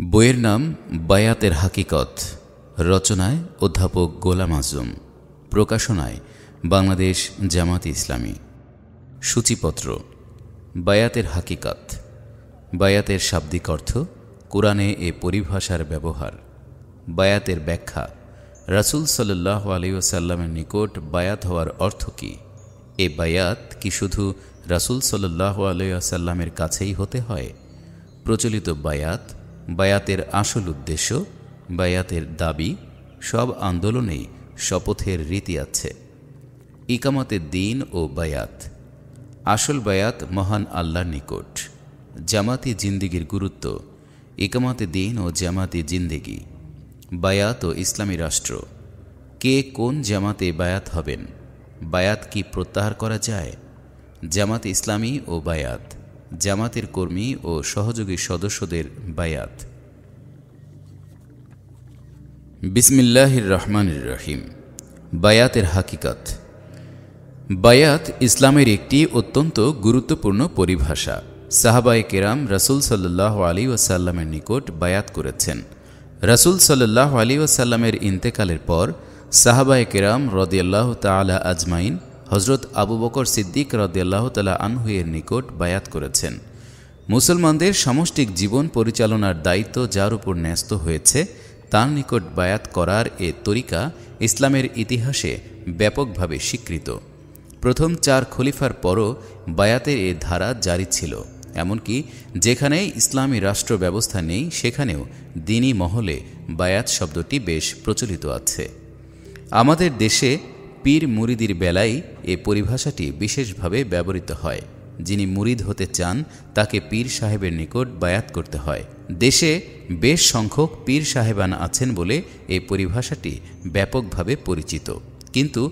বইয়ের নাম বায়াতের হাকিকত। রচনায় অধ্যাপক গোলাম আজম। প্রকাশনায় বাংলাদেশ জামাত ইসলামী। সূচিপত্র। বায়াতের হাকিকত। বায়াতের শাব্দিক অর্থ, কোরআনে এ পরিভাষার ব্যবহার। বায়াতের ব্যাখ্যা। রাসূল সাল্লাল্লাহু আলাইহি ওয়াসাল্লামের নিকট বায়াত হওয়ার অর্থ কী? এ বায়াত কি শুধু রাসূল সাল্লাল্লাহু আলাইহি ওয়াসাল্লামের কাছেই হতে হয়? প্রচলিত বায়াত, বায়াতের আসল উদ্দেশ্য, বায়াতের দাবি, সব আন্দোলনেই শপথের রীতি আছে। ইকামতের দিন ও বায়াত। আসল বায়াত মহান আল্লাহর নিকট। জামাতি জিন্দিগির গুরুত্ব। ইকামতে দিন ও জামাতি জিন্দিগি। বায়াত ও ইসলামী রাষ্ট্র। কে কোন জামাতে বায়াত হবেন? বায়াত কি প্রত্যাহার করা যায়? জামাত ইসলামী ও বায়াত। জামাতের কর্মী ও সহযোগী সদস্যদের বায়াত। বিসমিল্লাহির রহমানির রহিম। বায়াতের হাকিকত। বায়াত ইসলামের একটি অত্যন্ত গুরুত্বপূর্ণ পরিভাষা। সাহাবায়ে কেরাম রাসূল সাল্লাল্লাহু আলাইহি ওয়াসাল্লামের নিকট বায়াত করেছেন। রাসূল সাল্লাল্লাহু আলাইহি ওয়াসাল্লামের ইন্তেকালের পর সাহাবায়ে কেরাম রাদিয়াল্লাহু তাআলা আজমাইন হযরত আবু বকর সিদ্দিক রাদিয়াল্লাহু তাআলা আনহু এর নিকট বায়াত করেছেন। মুসলমানদের সামষ্টিক জীবন পরিচালনার দায়িত্ব যার উপর ন্যস্ত হয়েছে, তার নিকট বায়াত করার এ তরিকা ইসলামের ইতিহাসে ব্যাপকভাবে স্বীকৃত। প্রথম 4 খলিফার পরও বায়াতের এ ধারা জারি ছিল। এমনকি যেখানে ইসলামী রাষ্ট্র ব্যবস্থা নেই, সেখানেও দ্বীনি মহলে বায়াত শব্দটি বেশ প্রচলিত আছে। আমাদের দেশে পীর মুরিদির বেলায় এ পরিভাষাটি বিশেষভাবে ব্যবহৃত হয়। যিনি মুরিদ হতে চান, তাকে পীর সাহেবের নিকট বায়াত করতে হয়। দেশে বেশ সংখ্যক পীর সাহেবান আছেন বলে এই পরিভাষাটি ব্যাপকভাবে পরিচিত। কিন্তু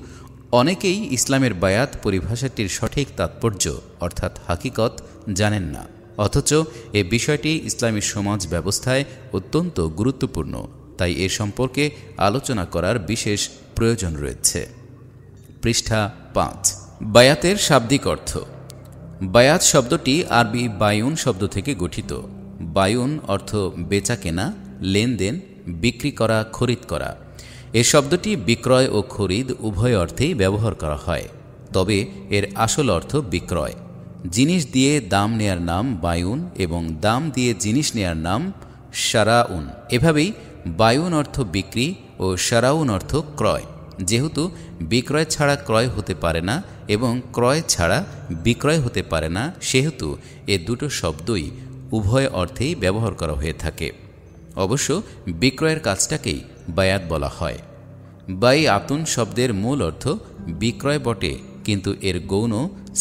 অনেকেই ইসলামের বায়াত পরিভাষাটির সঠিক তাৎপর্য অর্থাৎ হাকিকত জানেন না। অথচ এ বিষয়টি ইসলামী সমাজ ব্যবস্থায় অত্যন্ত গুরুত্বপূর্ণ, তাই এ সম্পর্কে আলোচনা করার বিশেষ প্রয়োজন রয়েছে। পৃষ্ঠা 5। বায়াতের শাব্দিক অর্থ। বায়াত শব্দটি আরবি বায়ুন শব্দ থেকে গঠিত। বায়ুন অর্থ বেচা কেনা, লেনদেন, বিক্রি করা, খরিদ করা। এ শব্দটি বিক্রয় ও খরিদ উভয় অর্থেই ব্যবহার করা হয়, তবে এর আসল অর্থ বিক্রয়। জিনিস দিয়ে দাম নেয়ার নাম বায়ুন এবং দাম দিয়ে জিনিস নেয়ার নাম শারাউন। এভাবেই বায়ুন অর্থ বিক্রি ও শারাউন অর্থ ক্রয়। যেহেতু বিক্রয় ছাড়া ক্রয় হতে পারে না এবং ক্রয় ছাড়া বিক্রয় হতে পারে না, সেহেতু এ দুটো শব্দই উভয় অর্থেই ব্যবহার করা হয়ে থাকে। অবশ্য বিক্রয়ের কাজটাকেই বায়াত বলা হয়। বাইআতুন শব্দের মূল অর্থ বিক্রয় বটে, কিন্তু এর গৌণ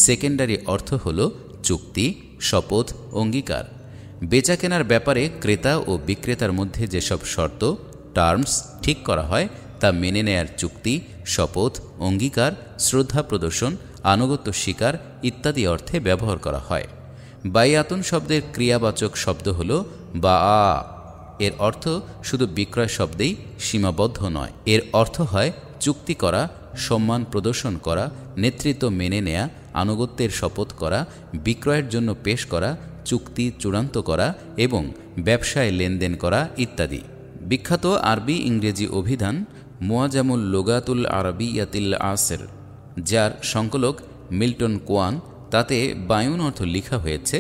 সেকেন্ডারি অর্থ হল চুক্তি, শপথ, অঙ্গীকার। বেচা কেনার ব্যাপারে ক্রেতা ও বিক্রেতার মধ্যে যেসব শর্ত, টার্মস ঠিক করা হয়, তা মেনে নেয়ার চুক্তি, শপথ, অঙ্গীকার, শ্রদ্ধা প্রদর্শন, আনুগত্য স্বীকার ইত্যাদি অর্থে ব্যবহার করা হয়। বাইআতুন শব্দের ক্রিয়াবাচক শব্দ হল বাআ। এর অর্থ শুধু বিক্রয় শব্দেই সীমাবদ্ধ নয়। এর অর্থ হয় চুক্তি করা, সম্মান প্রদর্শন করা, নেতৃত্ব মেনে নেয়া, আনুগত্যের শপথ করা, বিক্রয়ের জন্য পেশ করা, চুক্তি চূড়ান্ত করা এবং ব্যবসায় লেনদেন করা ইত্যাদি। বিখ্যাত আরবি ইংরেজি অভিধান মুআজামুল লুগাতুল আরাবিয়াতিল আসর, যার সংকলক মিল্টন কোয়ান, তাতে বায়ুন অর্থ লেখা হয়েছে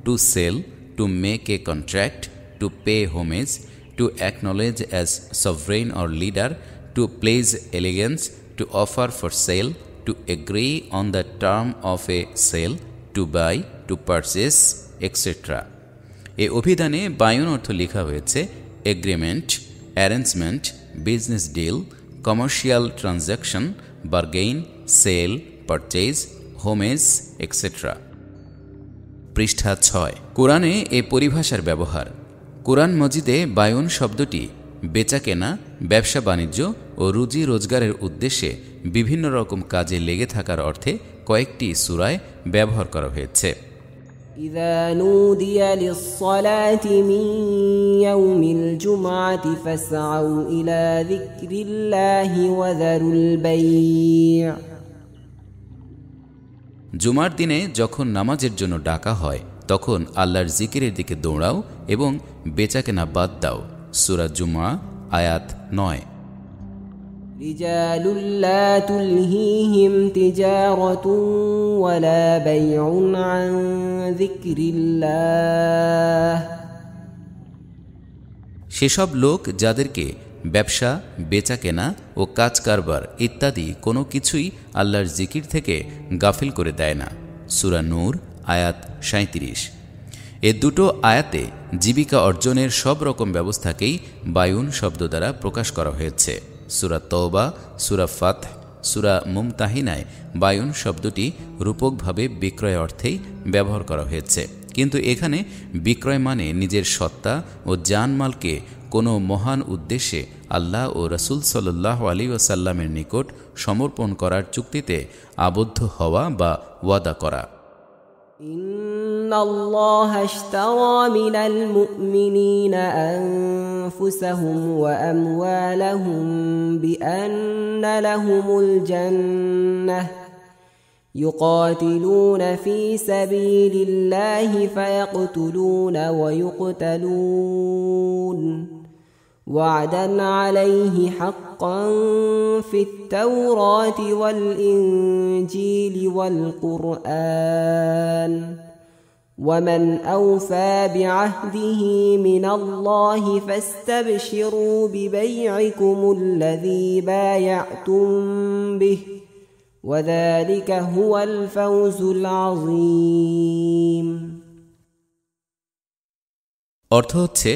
to sell, to make a contract, to pay homage, to acknowledge as sovereign or leader, to place allegiance, to offer for sale, to agree on the term of a sale, to buy, to purchase, etc. এই অভিধানে বায়ুন অর্থ লেখা হয়েছে agreement, arrangement, business deal, commercial transaction, bargain, sale, purchase, homage, etcetera. পৃষ্ঠা 6। কোরআনে এ পরিভাষার ব্যবহার। কোরআন মজিদে বায়ুন শব্দটি বেচাকেনা, ব্যবসা বাণিজ্য ও রুজি রোজগারের উদ্দেশ্যে বিভিন্ন রকম কাজে লেগে থাকার অর্থে কয়েকটি সূরায় ব্যবহার করা হয়েছে। ইযা নুদিয়া লিস-সালাতি মিন ইয়াউমিল জুমআতি ফাসআউ ইলা যিকরিল্লাহি ওয়া যারুল বাই'। জুমার দিনে যখন নামাজের জন্য ডাকা হয়, তখন আল্লাহর জিকিরের দিকে দৌড়াও এবং বেচাকেনা বাদ দাও। সূরা জুমআ আয়াত 9। رجال لا تلهيهم تجارة ولا بيع عن ذكر الله সেসব লোক যাদেরকে ব্যবসা, বেচাকেনা ও কাজ কারবার ইত্যাদি কোনো কিছুই আল্লাহর জিকির থেকে গাফিল করে দেয় না। সূরা নূর আয়াত 37। এ দুটো আয়াতে জীবিকা অর্জনের সব রকম ব্যবস্থাকেই বায়ুন শব্দ দ্বারা প্রকাশ করা হয়েছে। সূরা তওবা, সূরা ফাতহ, সূরা মুমতাহিনায় বায়ুন শব্দটি রূপকভাবে বিক্রয় অর্থেই ব্যবহার করা হয়েছে, কিন্তু এখানে বিক্রয় মানে নিজের সত্তা ও জানমালকে কোনো মহান উদ্দেশ্যে আল্লাহ ও রাসূল সাল্লাল্লাহু আলাইহি ওয়াসাল্লামের নিকট সমর্পণ করার চুক্তিতে আবদ্ধ হওয়া বা ওয়াদা করা। ইন্নাল্লাহা ইশতারা মিনাল মুমিনিনা আনফুসাহুম ওয়া আমওয়ালাহুম বিআন্না লাহুমুল জান্নাহ يقاتلون في سبيل الله فيقتلون ويقتلون وعدا عليه حقا في التوراة والإنجيل والقرآن ومن أوفى بعهده من الله فاستبشروا ببيعكم الذي بايعتم به وذلك هو الفوز العظيم। অর্থ হচ্ছে,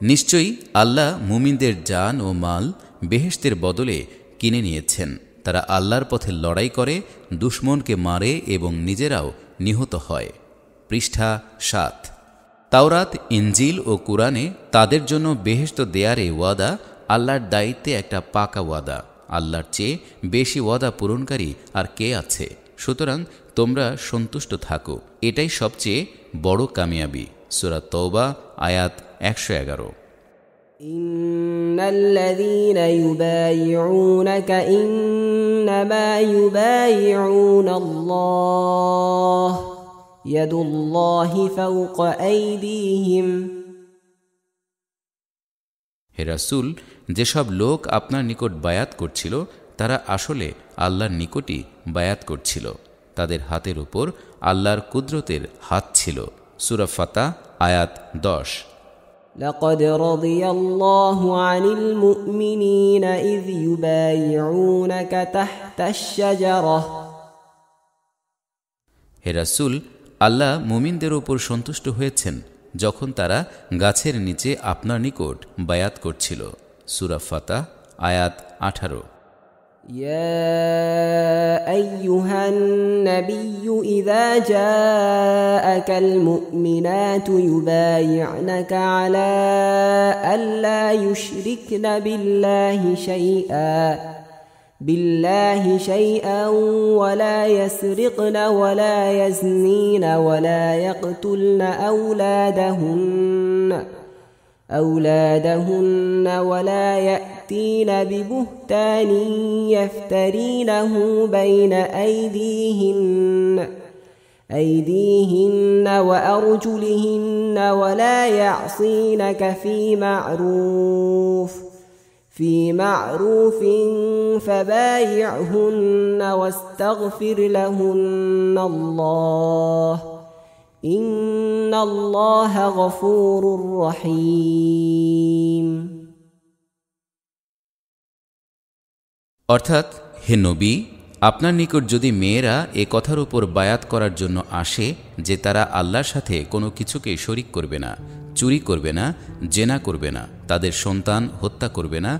নিশ্চয়ই আল্লাহ মুমিনদের জান ও মাল বেহেশতের বদলে কিনে নিয়েছেন। তারা আল্লাহর পথে লড়াই করে, দুশমনকে মারে এবং নিজেরাও নিহত হয়। পৃষ্ঠা 7। তাওরাত, ইনজিল ও কুরআনে তাদের জন্য বেহেশত দেয়ার এই ওয়াদা আল্লাহর দায়িত্বে একটা পাকা ওয়াদা। আল্লাহর চেয়ে বেশি ওয়াদা পূরণকারী আর কে আছে? সুতরাং তোমরা সন্তুষ্ট থাকো, এটাই সবচেয়ে বড় কামিয়াবি। সূরা তওবা আয়াত 111। ইন্নাল্লাযীনা ইউবাইউনাকা ইন্নামা ইউবাইউনাল্লাহ ইয়াদুল্লাহি ফাওকা আইদিহিম। হে রাসূল, যেসব লোক আপনার নিকট বায়াত করছিল তারা আসলে আল্লাহর নিকটই বায়াত করছিল, তাদের হাতের উপর আল্লাহর কুদরতের হাত ছিল। সূরা ফাতহ আয়াত 10। লাকাদ রাদিয়াল্লাহু আনিল মুমিনিনা ইয ইউবাইউনাকা তাহতাশ শাজারাহ। হে রাসূল, আল্লাহ মুমিনদের উপর সন্তুষ্ট হয়েছেন যখন তারা গাছের নিচে আপনার নিকট বায়াত করছিল। সূরা ফাতহ আয়াত 18। ইয়া আইয়ুহান নাবিয়্যু ইযা জাআকাল মুমিনাতু ইউবাই'নাকা আলা আল্লা ইউশরিকনা بالله شيئا ولا يسرقن ولا يزنين ولا يقتلن أولادهن ولا يأتين ببهتان يفترينه بين أيديهن وأرجلهن ولا يعصينك في معروف فبايعهن واستغفر لهن الله إن الله غفور رحيم। অর্থাৎ, হে নবী, আপনার নিকট যদি মেয়েরা এ কথার উপর বায়াত করার জন্য আসে যে তারা আল্লাহর সাথে কোনো কিছুকে শরিক করবে না, চুরি করবে না, জেনা করবে না, তাদের সন্তান হত্যা করবে না,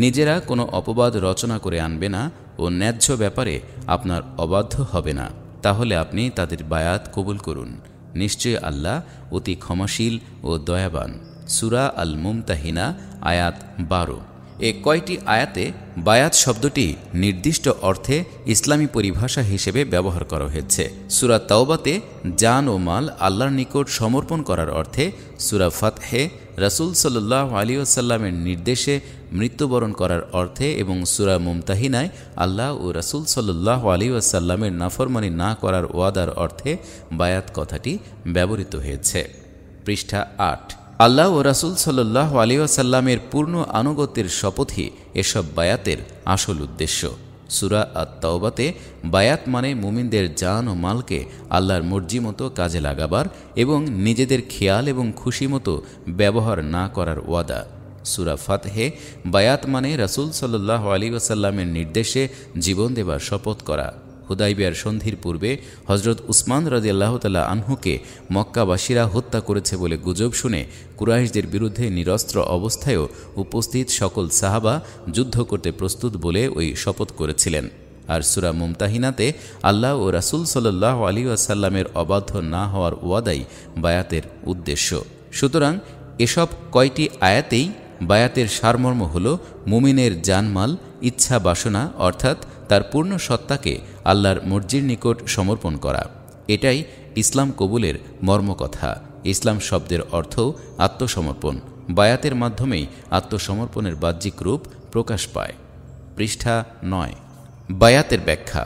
নিজেরা কোনো অপবাদ রচনা করে আনবে না ও ন্যায্য ব্যাপারে আপনার অবাধ্য হবে না, তাহলে আপনি তাদের বায়াত কবুল করুন। নিশ্চয় আল্লাহ অতি ক্ষমাশীল ও দয়াবান। সূরা আল মুমতাহিনা আয়াত 12। এ কয়টি আয়াতে বায়াত শব্দটি নির্দিষ্ট অর্থে ইসলামী পরিভাষা হিসেবে ব্যবহার করা হয়েছে। সূরা তাওবাতে জান ও মাল আল্লাহর নিকট সমর্পণ করার অর্থে, সূরা ফাতহে রাসূল সাল্লাল্লাহু আলাইহি ওয়াসাল্লামের নির্দেশে মৃত্যুবরণ করার অর্থে এবং সূরা মুমতাহিনায় আল্লাহ ও রাসূল সাল্লাল্লাহু আলাইহি ওয়াসাল্লামের নাফরমানি না করার ওয়াদার অর্থে বায়াত কথাটি ব্যবহৃত হয়েছে। পৃষ্ঠা ৮। আল্লাহ ও রাসূল সাল্লাল্লাহু আলাইহি ওয়াসাল্লামের পূর্ণ আনুগত্যের শপথই এসব বায়াতের আসল উদ্দেশ্য। সূরা আত-তাওবাতে বায়াত মানে মুমিনদের জান ও মালকে আল্লাহর মর্জি মতো কাজে লাগাবার এবং নিজেদের খেয়াল এবং খুশি মতো ব্যবহার না করার ওয়াদা। সূরা ফাতহে বায়াত মানে রাসূল সাল্লাল্লাহু আলাইহি ওয়াসাল্লামের নির্দেশে জীবন দেবার শপথ করা। হুদাইবিয়ার সন্ধির পূর্বে হযরত উসমান রাদিয়াল্লাহু তাআলা আনহুকে মক্কাবাসীরা হত্যা করেছে বলে গুজব শুনে কুরাইশদের বিরুদ্ধে নিরস্ত্র অবস্থায়ও উপস্থিত সকল সাহাবা যুদ্ধ করতে প্রস্তুত বলে ওই শপথ করেছিলেন। আর সূরা মুমতাহিনাতে আল্লাহ ও রাসূল সাল্লাল্লাহু আলাইহি ওয়াসাল্লামের অবাধ্য না হওয়ার ওয়াদাই বায়াতের উদ্দেশ্য। সুতরাং এসব কয়টি আয়াতেই বায়াতের সারমর্ম হল মুমিনের জানমাল, ইচ্ছা বাসনা অর্থাৎ তার পূর্ণ সত্তাকে আল্লাহর মর্জির নিকট সমর্পণ করা। এটাই ইসলাম কবুলের মর্মকথা। ইসলাম শব্দের অর্থও আত্মসমর্পণ। বায়াতের মাধ্যমেই আত্মসমর্পণের বাহ্যিক রূপ প্রকাশ পায়। পৃষ্ঠা ৯। বায়াতের ব্যাখ্যা।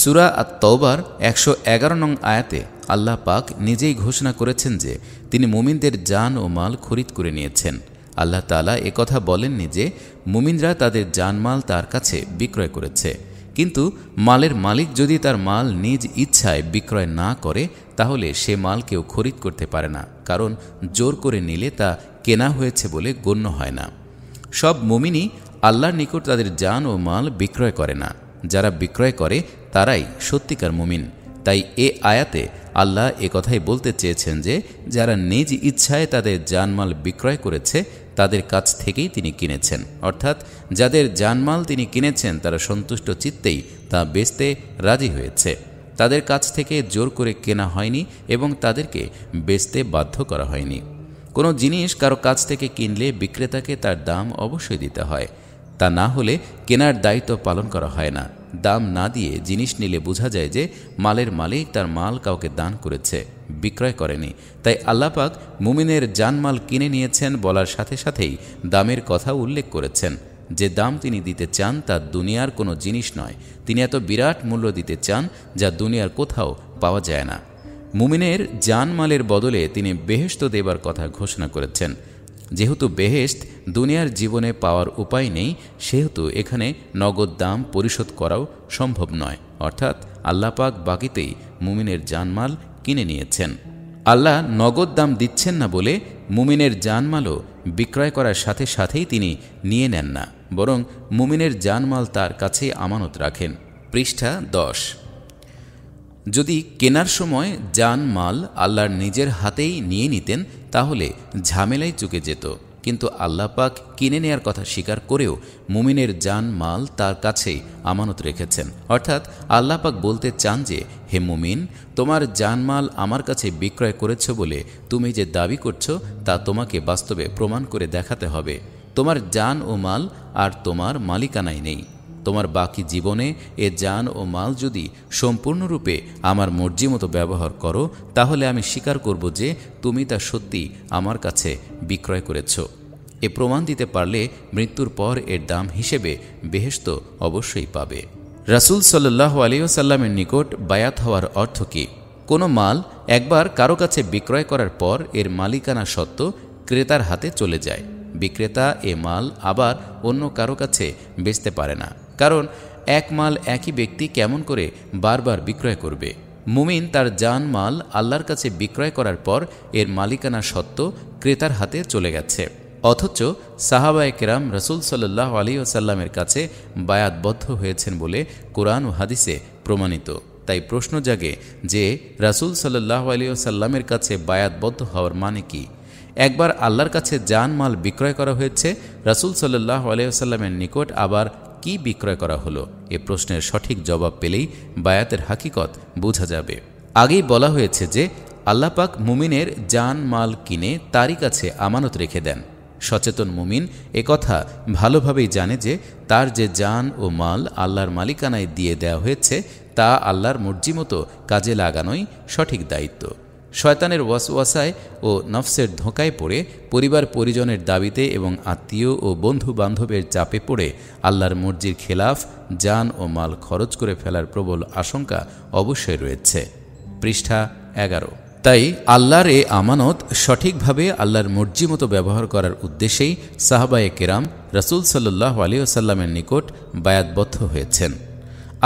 সূরা আত-তাওবার ১১১ নং আয়াতে আল্লাহ পাক নিজেই ঘোষণা করেছেন যে তিনি মুমিনদের জান ও মাল খরিদ করে নিয়েছেন। আল্লাহ তাআলা একথা বলেননি যে মুমিনরা তাদের জানমাল তার কাছে বিক্রয় করেছে। কিন্তু মালের মালিক যদি তার মাল নিজ ইচ্ছায় বিক্রয় না করে তাহলে সে মাল কেউ খরিদ করতে পারে না, কারণ জোর করে নিলে তা কেনা হয়েছে বলে গণ্য হয় না। সব মুমিনই আল্লাহর নিকট তাদের জান ও মাল বিক্রয় করে না। যারা বিক্রয় করে তারাই সত্যিকার মুমিন। তাই এ আয়াতে আল্লাহ একথাই বলতে চেয়েছেন যে যারা নিজ ইচ্ছায় তাদের জানমাল বিক্রয় করেছে তাদের কাছ থেকেই তিনি কিনেছেন, অর্থাৎ যাদের জানমাল তিনি কিনেছেন তারা সন্তুষ্ট চিত্তেই তা বেচতে রাজি হয়েছে। তাদের কাছ থেকে জোর করে কেনা হয়নি এবং তাদেরকে বেচতে বাধ্য করা হয়নি। কোনো জিনিস কারো কাছ থেকে কিনলে বিক্রেতাকে তার দাম অবশ্যই দিতে হয়, তা না হলে কেনার দায়িত্ব পালন করা হয় না। দাম না দিয়ে জিনিস নিলে বোঝা যায় যে মালের মালিক তার মাল কাউকে দান করেছে, বিক্রয় করেনি। তাই আল্লাহ পাক মুমিনের জানমাল কিনে নিয়েছেন বলার সাথে সাথেই দামের কথা উল্লেখ করেছেন। যে দাম তিনি দিতে চান তা দুনিয়ার কোনো জিনিস নয়। তিনি এত বিরাট মূল্য দিতে চান যা দুনিয়ার কোথাও পাওয়া যায় না। মুমিনের জানমালের বদলে তিনি বেহেশত দেবার কথা ঘোষণা করেছেন। যেহেতু বেহেশত দুনিয়ার জীবনে পাওয়ার উপায় নেই, সেহেতু এখানে নগদ দাম পরিশোধ করাও সম্ভব নয়, অর্থাৎ আল্লাহ পাক বাকিতেই মুমিনের জানমাল কিনে নিয়েছেন। আল্লাহ নগদ দাম দিচ্ছেন না বলে মুমিনের জানমালও বিক্রয় করার সাথে সাথেই তিনি নিয়ে নেন না, বরং মুমিনের জানমাল তার কাছে আমানত রাখেন। পৃষ্ঠা ১০। যদি কেনার সময় জানমাল আল্লাহর নিজের হাতেই নিয়ে নিতেন তাহলে ঝামেলায় চুকে যেত। কিন্তু আল্লাহ পাক কিনে নেয়ার কথা স্বীকার করেও মুমিনের জানমাল তার কাছেই আমানত রেখেছেন। অর্থাৎ আল্লাহ পাক বলতে চান যে, হে মুমিন, তোমার জানমাল আমার কাছে বিক্রয় করেছ বলে তুমি যে দাবি করছো তা তোমাকে বাস্তবে প্রমাণ করে দেখাতে হবে। তোমার জান ও মাল আর তোমার মালিকানায় নেই। তোমার বাকি জীবনে এ জান ও মাল যদি সম্পূর্ণরূপে আমার মর্জি মতো ব্যবহার করো তাহলে আমি স্বীকার করব যে তুমি তা সত্যি আমার কাছে বিক্রয় করেছ। এ প্রমাণ দিতে পারলে মৃত্যুর পর এর দাম হিসেবে বেহেশত অবশ্যই পাবে। রাসূল সাল্লাল্লাহু আলাইহি ওয়াসাল্লামের নিকট বায়াত হওয়ার অর্থ কী? কোনো মাল একবার কারো কাছে বিক্রয় করার পর এর মালিকানা সত্ত্ব ক্রেতার হাতে চলে যায়। বিক্রেতা এ মাল আবার অন্য কারো কাছে বেচতে পারে না, কারণ এক মাল একই ব্যক্তি কেমন করে বারবার বিক্রয় করবে। মুমিন তার জান মাল আল্লাহর কাছে বিক্রয় করার পর এর মালিকানা সত্ত্ব ক্রেতার হাতে চলে গেছে, অথচ সাহাবায়ে কেরাম রাসূল সাল্লাল্লাহু আলাইহি ওয়াসাল্লামের কাছে বায়াতবদ্ধ হয়েছেন বলে কোরআন ও হাদিসে প্রমাণিত। তাই প্রশ্ন জাগে যে রাসূল সাল্লাল্লাহু আলাইহি ওয়াসাল্লামের কাছে বায়াতবদ্ধ হওয়ার মানে কি? একবার আল্লাহর কাছে জান মাল বিক্রয় করা হয়েছে, রাসূল সাল্লাল্লাহু আলাইহি ওয়াসাল্লামের নিকট আবার কি বিক্রয় করা হলো? এ প্রশ্নের সঠিক জবাব পেলেই বায়াতের হাকিকত বোঝা যাবে। আগেই বলা হয়েছে যে আল্লাহ পাক মুমিনের জান মাল কিনে তারই কাছে আমানত রেখে দেন। সচেতন মুমিন একথা ভালোভাবেই জানে যে তার যে জান ও মাল আল্লাহর মালিকানায় দিয়ে দেওয়া হয়েছে তা আল্লাহর মর্জি মতো কাজে লাগানোই সঠিক দায়িত্ব। শয়তানের ওয়াসওয়াসায় ও নফসের ধোঁকায় পড়ে পরিবার পরিজনের দাবিতে এবং আত্মীয় ও বন্ধু বান্ধবের চাপে পড়ে আল্লাহর মর্জির খেলাফ জান ও মাল খরচ করে ফেলার প্রবল আশঙ্কা অবশ্যই রয়েছে। পৃষ্ঠা 11। তাই আল্লাহর এ আমানত সঠিকভাবে আল্লাহর মর্জি মতো ব্যবহার করার উদ্দেশ্যেই সাহাবায়ে কেরাম রাসূল সাল্লাল্লাহু আলাইহি ওয়াসাল্লামের নিকট বায়াতবদ্ধ হয়েছেন।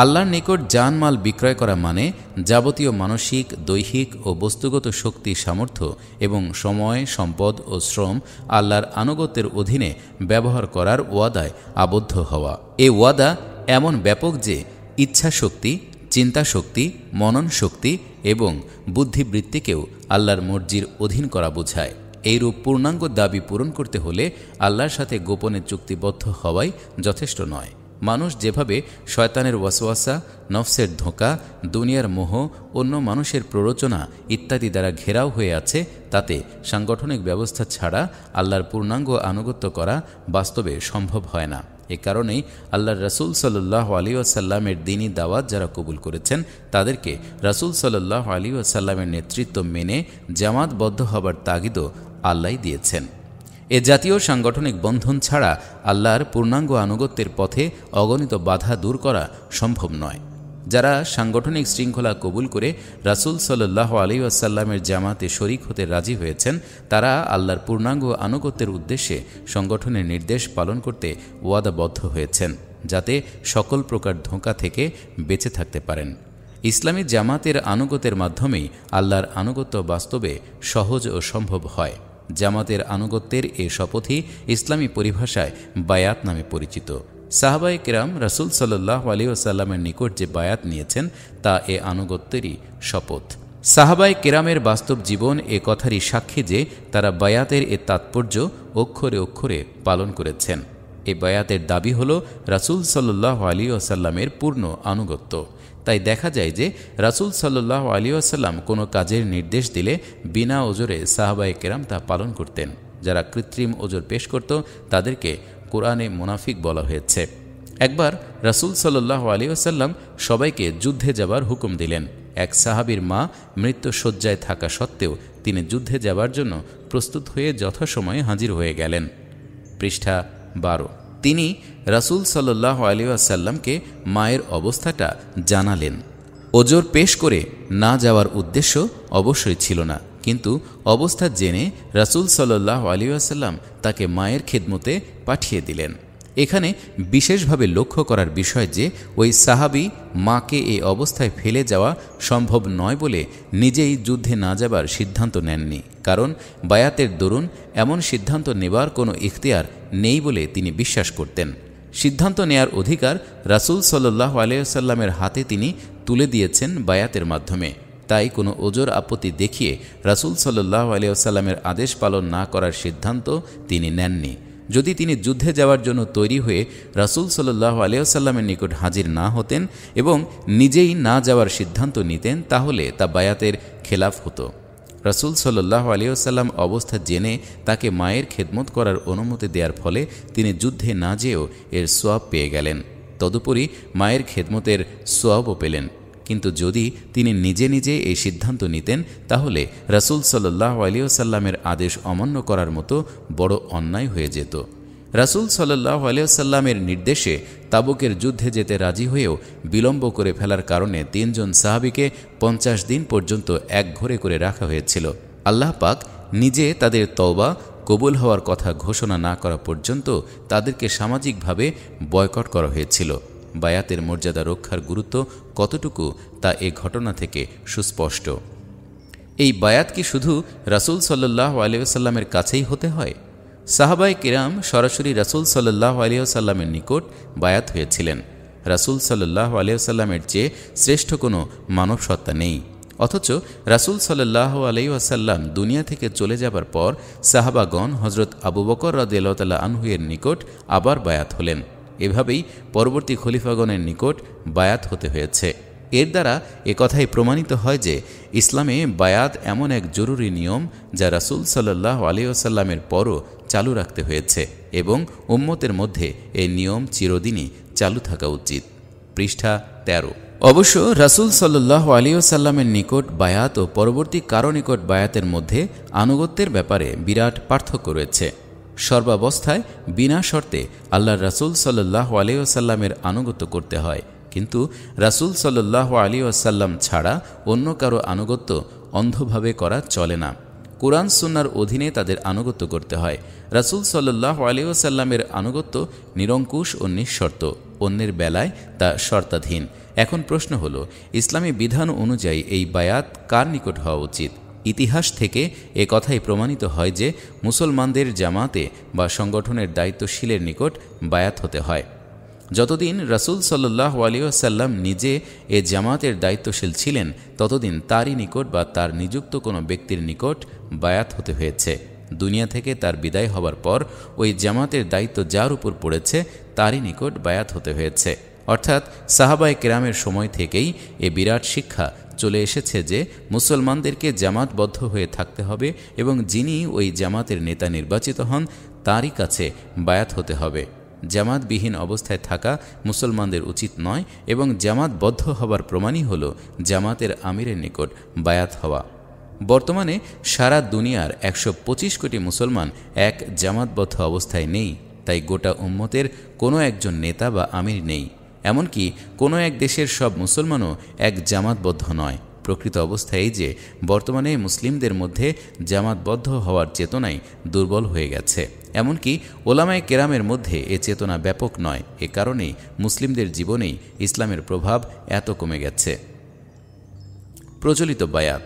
আল্লাহর নিকট জানমাল বিক্রয় করা মানে যাবতীয় মানসিক, দৈহিক ও বস্তুগত শক্তি, সামর্থ্য এবং সময়, সম্পদ ও শ্রম আল্লাহর আনুগত্যের অধীনে ব্যবহার করার ওয়াদায় আবদ্ধ হওয়া। এ ওয়াদা এমন ব্যাপক যে ইচ্ছা শক্তি, চিন্তা শক্তি, মনন শক্তি এবং বুদ্ধিবৃত্তিকেও আল্লাহর মর্জির অধীন করা বোঝায়। এইরূপ পূর্ণাঙ্গ দাবি পূরণ করতে হলে আল্লাহর সাথে গোপনে চুক্তিবদ্ধ হওয়াই যথেষ্ট নয়। মানুষ যেভাবে শয়তানের ওয়াসওয়াসা, নফসের ধোঁকা, দুনিয়ার মোহ, অন্য মানুষের প্ররোচনা ইত্যাদি দ্বারা ঘেরাও হয়ে আছে, তাতে সাংগঠনিক ব্যবস্থা ছাড়া আল্লাহর পূর্ণাঙ্গ আনুগত্য করা বাস্তবে সম্ভব হয় না। এ কারণেই আল্লাহর রাসূল সাল্লাল্লাহু আলাইহি ওয়াসাল্লামের দ্বীনি দাওয়াত যারা কবুল করেছেন তাদেরকে রাসূল সাল্লাল্লাহু আলাইহি ওয়াসাল্লামের নেতৃত্ব মেনে জামাতবদ্ধ হবার তাগিদও আল্লাহই দিয়েছেন। এ জাতীয় সাংগঠনিক বন্ধন ছাড়া আল্লাহর পূর্ণাঙ্গ আনুগত্যের পথে অগণিত বাধা দূর করা সম্ভব নয়। যারা সাংগঠনিক শৃঙ্খলা কবুল করে রাসূল সাল্লাল্লাহু আলাইহি ওয়াসাল্লামের জামাতে শরীক হতে রাজি হয়েছেন, তারা আল্লাহর পূর্ণাঙ্গ আনুগত্যের উদ্দেশ্যে সংগঠনের নির্দেশ পালন করতে ওয়াদাবদ্ধ হয়েছেন, যাতে সকল প্রকার ধোঁকা থেকে বেঁচে থাকতে পারেন। ইসলামী জামাতের আনুগত্যের মাধ্যমেই আল্লাহর আনুগত্য বাস্তবে সহজ ও সম্ভব হয়। জামাতের আনুগত্যের এ শপথই ইসলামী পরিভাষায় বায়াত নামে পরিচিত। সাহাবায়ে কেরাম রাসূল সাল্লাল্লাহু আলাইহি ওয়াসাল্লামের নিকট যে বায়াত নিয়েছেন তা এ আনুগত্যেরই শপথ। সাহাবায়ে কেরামের বাস্তব জীবন এ কথারই সাক্ষী যে তারা বায়াতের এ তাৎপর্য অক্ষরে অক্ষরে পালন করেছেন। এ বায়াতের দাবি হল রাসূল সাল্লাল্লাহু আলাইহি ওয়াসাল্লামের পূর্ণ আনুগত্য। তাই দেখা যায় যে রাসূল সাল্লাল্লাহু আলাইহি ওয়াসাল্লাম কোনো কাজের নির্দেশ দিলে বিনা ওজরে সাহাবায়ে কেরাম তা পালন করতেন। যারা কৃত্রিম ওজর পেশ করত তাদেরকে কোরআনে মুনাফিক বলা হয়েছে। একবার রাসূল সাল্লাল্লাহু আলাইহি ওয়াসাল্লাম সবাইকে যুদ্ধে যাবার হুকুম দিলেন। এক সাহাবীর মা মৃত্যুশয্যায় থাকা সত্ত্বেও তিনি যুদ্ধে যাবার জন্য প্রস্তুত হয়ে যথাসময়ে হাজির হয়ে গেলেন। পৃষ্ঠা 12। তিনি রাসূল সাল্লাল্লাহু আলাইহি ওয়াসাল্লামকে মায়ের অবস্থাটা জানালেন। ওজর পেশ করে না যাওয়ার উদ্দেশ্য অবশ্যই ছিল না, কিন্তু অবস্থা জেনে রাসূল সাল্লাল্লাহু আলাইহি ওয়াসাল্লাম তাকে মায়ের খেদমতে পাঠিয়ে দিলেন। এখানে বিশেষভাবে লক্ষ্য করার বিষয় যে ওই সাহাবী মাকে এই অবস্থায় ফেলে যাওয়া সম্ভব নয় বলে নিজেই যুদ্ধে না যাবার সিদ্ধান্ত নেননি, কারণ বায়াতের দরুন এমন সিদ্ধান্ত নেবার কোনো ইখতিয়ার নেই বলে তিনি বিশ্বাস করতেন। সিদ্ধান্ত নেয়ার অধিকার রাসূল সাল্লাল্লাহু আলাইহি ওয়াসাল্লামের হাতে তিনি তুলে দিয়েছেন বায়াতের মাধ্যমে। তাই কোনো ওজর আপত্তি দেখিয়ে রাসূল সাল্লাল্লাহু আলাইহি ওয়াসাল্লামের আদেশ পালন না করার সিদ্ধান্ত তিনি নেননি। যদি তিনি যুদ্ধে যাওয়ার জন্য তৈরি হয়ে রাসূল সাল্লাল্লাহু আলাইহি ওয়াসাল্লামের নিকট হাজির না হতেন এবং নিজেই না যাওয়ার সিদ্ধান্ত নিতেন, তাহলে তা বায়াতের খেলাফ হতো। রাসূল সাল্লাল্লাহু আলাইহি ওয়াসাল্লাম অবস্থা জেনে তাকে মায়ের খেদমত করার অনুমতি দেওয়ার ফলে তিনি যুদ্ধে না যেয়েও এর সওয়াব পেয়ে গেলেন। তদুপরি মায়ের খেদমতের সওয়াবও পেলেন। কিন্তু যদি তিনি নিজে নিজে এই সিদ্ধান্ত নিতেন তাহলে রাসূল সাল্লাল্লাহু আলাইহি ওয়াসাল্লামের আদেশ অমান্য করার মতো বড় অন্যায় হয়ে যেত। রাসূল সাল্লাল্লাহু আলাইহি ওয়াসাল্লামের নির্দেশে তাবুকের যুদ্ধে যেতে রাজি হয়েও বিলম্ব করে ফেলার কারণে 3 জন সাহাবীকে 50 দিন পর্যন্ত একঘরে করে রাখা হয়েছিল। আল্লাহ পাক নিজে তাদের তওবা কবুল হওয়ার কথা ঘোষণা না করা পর্যন্ত তাদেরকে সামাজিকভাবে বয়কট করা হয়েছিল। বায়াতের মর্যাদা রক্ষার গুরুত্ব কতটুকু তা এ ঘটনা থেকে সুস্পষ্ট। এই বায়াত কি শুধু রাসূল সাল্লাল্লাহু আলাইহি ওয়াসাল্লামের কাছেই হতে হয়? সাহাবায়ে কিরাম সরাসরি রাসূল সাল্লাল্লাহু আলাইহি ওয়াসাল্লামের নিকট বায়াত হয়েছিলেন। রাসূল সাল্লাল্লাহু আলাইহি ওয়াসাল্লামের চেয়ে শ্রেষ্ঠ কোনো মানব সত্তা নেই। অথচ রাসূল সাল্লাল্লাহু আলাইহি ওয়াসাল্লাম দুনিয়া থেকে চলে যাবার পর সাহাবাগণ হযরত আবু বকর রাদিয়াল্লাহু তাআলা আনহু এর নিকট আবার বায়াত হলেন। এভাবেই পরবর্তী খলিফাগণের নিকট বায়াত হতে হয়েছে। এর দ্বারা একথাই প্রমাণিত হয় যে ইসলামে বায়াত এমন এক জরুরি নিয়ম যা রাসূল সাল্লাল্লাহু আলাইহি ওয়াসাল্লামের পরও চালু রাখতে হয়েছে এবং উম্মতের মধ্যে এই নিয়ম চিরদিনই চালু থাকা উচিত। পৃষ্ঠা 13। অবশ্য রাসূল সাল্লাল্লাহু আলাইহি ওয়াসাল্লামের নিকট বায়াত ও পরবর্তী কারো নিকট বায়াতের মধ্যে আনুগত্যের ব্যাপারে বিরাট পার্থক্য রয়েছে। সর্বাবস্থায় বিনা শর্তে আল্লাহর রাসূল সাল্লাল্লাহু আলাইহি ওয়াসাল্লামের আনুগত্য করতে হয়, কিন্তু রাসূল সাল্লাল্লাহু আলাইহি ওয়াসাল্লাম ছাড়া অন্য কারো আনুগত্য অন্ধভাবে করা চলে না। কুরআন সুন্নাহর অধীনে তাদের আনুগত্য করতে হয়। রাসূল সাল্লাল্লাহু আলাইহি ওয়াসাল্লামের আনুগত্য নিরঙ্কুশ ও নিঃশর্ত, অন্যের বেলায় তা শর্তাধীন। এখন প্রশ্ন হলো, ইসলামী বিধান অনুযায়ী এই বায়াত কার নিকট হওয়া উচিত? ইতিহাস থেকে এ কথাই প্রমাণিত হয় যে মুসলমানদের জামাতে বা সংগঠনের দায়িত্বশীলের নিকট বায়াত হতে হয়। যতদিন রাসূল সাল্লাল্লাহু আলাইহি ওয়াসাল্লাম নিজে এ জামাতের দায়িত্বশীল ছিলেন, ততদিন তারই নিকট বা তার নিযুক্ত কোনো ব্যক্তির নিকট বায়াত হতে হয়েছে। দুনিয়া থেকে তার বিদায় হবার পর ওই জামাতের দায়িত্ব যার উপর পড়েছে তারই নিকট বায়াত হতে হয়েছে। অর্থাৎ সাহাবায়ে কেরামের সময় থেকেই এ বিরাট শিক্ষা চলে এসেছে যে মুসলমানদেরকে জামাতবদ্ধ হয়ে থাকতে হবে এবং যিনি ওই জামাতের নেতা নির্বাচিত হন তারই কাছে বায়াত হতে হবে। জামাতবিহীন অবস্থায় থাকা মুসলমানদের উচিত নয় এবং জামাতবদ্ধ হবার প্রমাণই হল জামাতের আমিরের নিকট বায়াত হওয়া। বর্তমানে সারা দুনিয়ার 125 কোটি মুসলমান এক জামাতবদ্ধ অবস্থায় নেই, তাই গোটা উম্মতের কোনো একজন নেতা বা আমির নেই। এমনকি কোনো এক দেশের সব মুসলমানও এক জামাতবদ্ধ নয়। প্রকৃত অবস্থায় যে বর্তমানে মুসলিমদের মধ্যে জামাতবদ্ধ হওয়ার চেতনাই দুর্বল হয়ে গেছে। এমনকি ওলামায়ে কেরামের মধ্যে এ চেতনা ব্যাপক নয়। এ কারণেই মুসলিমদের জীবনেই ইসলামের প্রভাব এত কমে গেছে। প্রচলিত বায়াত।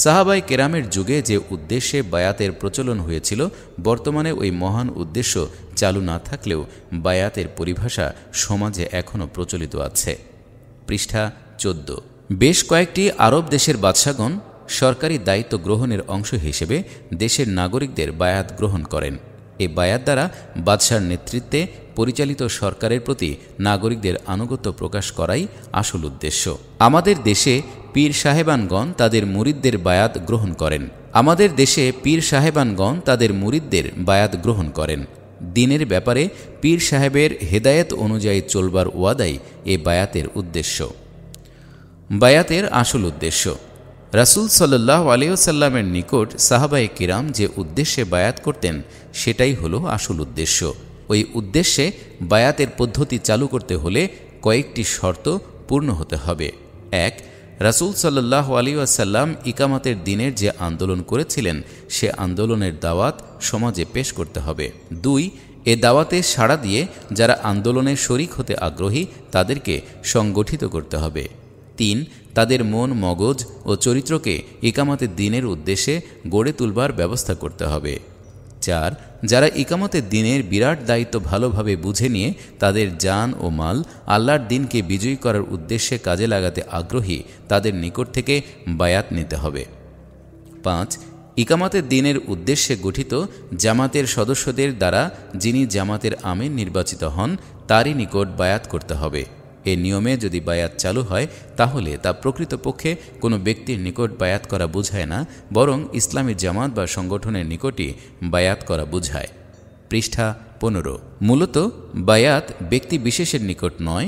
সাহাবায়ে কেরামের যুগে যে উদ্দেশ্যে বায়াতের প্রচলন হয়েছিল, বর্তমানে ওই মহান উদ্দেশ্য চালু না থাকলেও বায়াতের পরিভাষা সমাজে এখনও প্রচলিত আছে। পৃষ্ঠা 14। বেশ কয়েকটি আরব দেশের বাদশাগণ সরকারি দায়িত্ব গ্রহণের অংশ হিসেবে দেশের নাগরিকদের বায়াত গ্রহণ করেন। এই বায়াত দ্বারা বাদশার নেতৃত্বে পরিচালিত সরকারের প্রতি নাগরিকদের আনুগত্য প্রকাশ করাই আসল উদ্দেশ্য। আমাদের দেশে পীর সাহেবানগণ তাদের মুরিদদের বায়াত গ্রহণ করেন। বায়াত গ্রহণ করেন। দিনের ব্যাপারে পীর সাহেবের হেদায়েত অনুযায়ী চলবার ওয়াদাই এ বায়াতের উদ্দেশ্য। বায়াতের আসল উদ্দেশ্য। রাসূল সাল্লাল্লাহু আলাইহি ওয়াসাল্লামের নিকট সাহাবায়ে কিরাম যে উদ্দেশ্যে বায়াত করতেন সেটাই হলো আসল উদ্দেশ্য। ওই উদ্দেশ্যে বায়াতের পদ্ধতি চালু করতে হলে কয়েকটি শর্ত পূর্ণ হতে হবে। 1. রাসূল সাল্লাল্লাহু আলাইহি ওয়াসাল্লাম ইকামাতের দিনের যে আন্দোলন করেছিলেন সে আন্দোলনের দাওয়াত সমাজে পেশ করতে হবে। 2. এ দাওয়াতে সাড়া দিয়ে যারা আন্দোলনে শরিক হতে আগ্রহী তাদেরকে সংগঠিত করতে হবে। 3. তাদের মন, মগজ ও চরিত্রকে ইকামাতের দিনের উদ্দেশ্যে গড়ে তুলবার ব্যবস্থা করতে হবে। 4. যারা ইকামতের দিনের বিরাট দায়িত্ব ভালোভাবে বুঝে নিয়ে তাদের জান ও মাল আল্লাহর দিনকে বিজয়ী করার উদ্দেশ্যে কাজে লাগাতে আগ্রহী তাদের নিকট থেকে বায়াত নিতে হবে। 5. ইকামতের দিনের উদ্দেশ্যে গঠিত জামাতের সদস্যদের দ্বারা যিনি জামাতের আমির নির্বাচিত হন তারই নিকট বায়াত করতে হবে। এ নিয়মে যদি বায়াত চালু হয় তাহলে তা প্রকৃতপক্ষে কোনো ব্যক্তির নিকট বায়াত করা বুঝায় না, বরং ইসলামী জামাত বা সংগঠনের নিকটই বায়াত করা বুঝায়। পৃষ্ঠা 15। মূলত বায়াত ব্যক্তি বিশেষের নিকট নয়,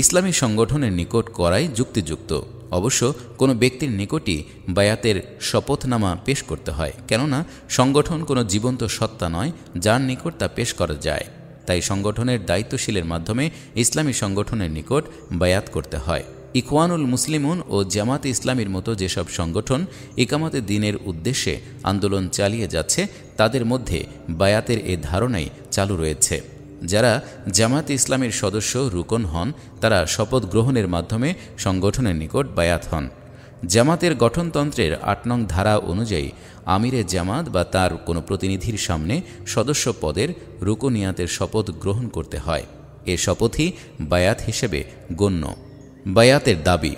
ইসলামী সংগঠনের নিকট করাই যুক্তিযুক্ত। অবশ্য কোনো ব্যক্তির নিকটই বায়াতের শপথনামা পেশ করতে হয়, কেননা সংগঠন কোনো জীবন্ত সত্তা নয় যার নিকট তা পেশ করা যায়। তাই সংগঠনের দায়িত্বশীলের মাধ্যমে ইসলামী সংগঠনের নিকট বায়াত করতে হয়। ইখওয়ানুল মুসলিমুন ও জামাতে ইসলামীর মতো যেসব সংগঠন ইকামতে দিনের উদ্দেশ্যে আন্দোলন চালিয়ে যাচ্ছে তাদের মধ্যে বায়াতের এ ধারণাই চালু রয়েছে। যারা জামাতে ইসলামীর সদস্য রুকন হন তারা শপথ গ্রহণের মাধ্যমে সংগঠনের নিকট বায়াত হন। জামাতের গঠনতন্ত্রের ৮ নং ধারা অনুযায়ী আমিরে জামাত বা তার কোনো প্রতিনিধির সামনে সদস্য পদের রুকনিয়াতের শপথ গ্রহণ করতে হয়। এ শপথই বায়াত হিসেবে গণ্য। বায়াতের দাবি।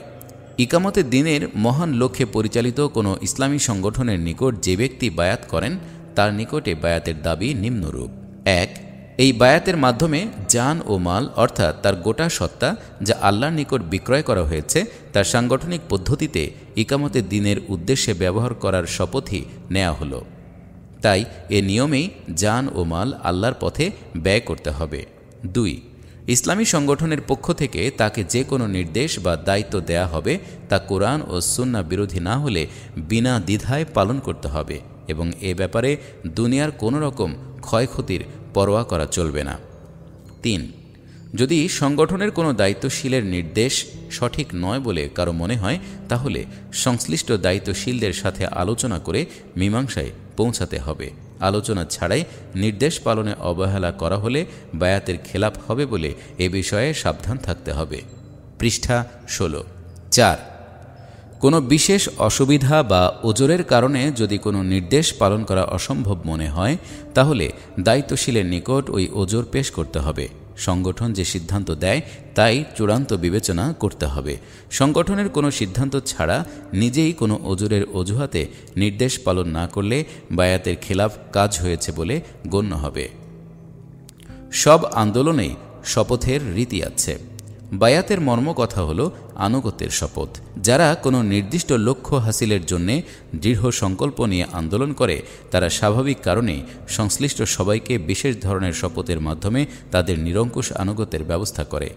ইকামতের দিনের মহান লক্ষ্যে পরিচালিত কোনো ইসলামী সংগঠনের নিকট যে ব্যক্তি বায়াত করেন তার নিকটে বায়াতের দাবি নিম্নরূপ। 1. এই বায়াতের মাধ্যমে জান ও মাল অর্থাৎ তার গোটা সত্তা যা আল্লাহর নিকট বিক্রয় করা হয়েছে তার সাংগঠনিক পদ্ধতিতে ইকামতের দিনের উদ্দেশ্যে ব্যবহার করার শপথই নেওয়া হলো। তাই এ নিয়মেই জান ও মাল আল্লাহর পথে ব্যয় করতে হবে। 2. ইসলামী সংগঠনের পক্ষ থেকে তাকে যে কোনো নির্দেশ বা দায়িত্ব দেয়া হবে তা কোরআন ও সুন্নাহ বিরোধী না হলে বিনা দ্বিধায় পালন করতে হবে এবং এ ব্যাপারে দুনিয়ার কোনো রকম ক্ষয়ক্ষতির পরোয়া করা চলবে না। 3. যদি সংগঠনের কোনো দায়িত্বশীলের নির্দেশ সঠিক নয় বলে কারো মনে হয় তাহলে সংশ্লিষ্ট দায়িত্বশীলদের সাথে আলোচনা করে মীমাংসায় পৌঁছাতে হবে। আলোচনা ছাড়াই নির্দেশ পালনে অবহেলা করা হলে বায়াতের খেলাপ হবে বলে এ বিষয়ে সাবধান থাকতে হবে। পৃষ্ঠা 16। 4. কোনো বিশেষ অসুবিধা বা ওজরের কারণে যদি কোনো নির্দেশ পালন করা অসম্ভব মনে হয় তাহলে দায়িত্বশীলের নিকট ওই ওজর পেশ করতে হবে। সংগঠন যে সিদ্ধান্ত দেয় তাই চূড়ান্ত বিবেচনা করতে হবে। সংগঠনের কোনো সিদ্ধান্ত ছাড়া নিজেই কোনো ওজরের অজুহাতে নির্দেশ পালন না করলে বায়াতের খেলাফ কাজ হয়েছে বলে গণ্য হবে। সব আন্দোলনেই শপথের রীতি আছে। বায়াতের মর্ম কথা হল আনুগত্যের শপথ। যারা কোনো নির্দিষ্ট লক্ষ্য হাসিলের জন্যে দৃঢ় সংকল্প নিয়ে আন্দোলন করে তারা স্বাভাবিক কারণেই সংশ্লিষ্ট সবাইকে বিশেষ ধরনের শপথের মাধ্যমে তাদের নিরঙ্কুশ আনুগত্যের ব্যবস্থা করে।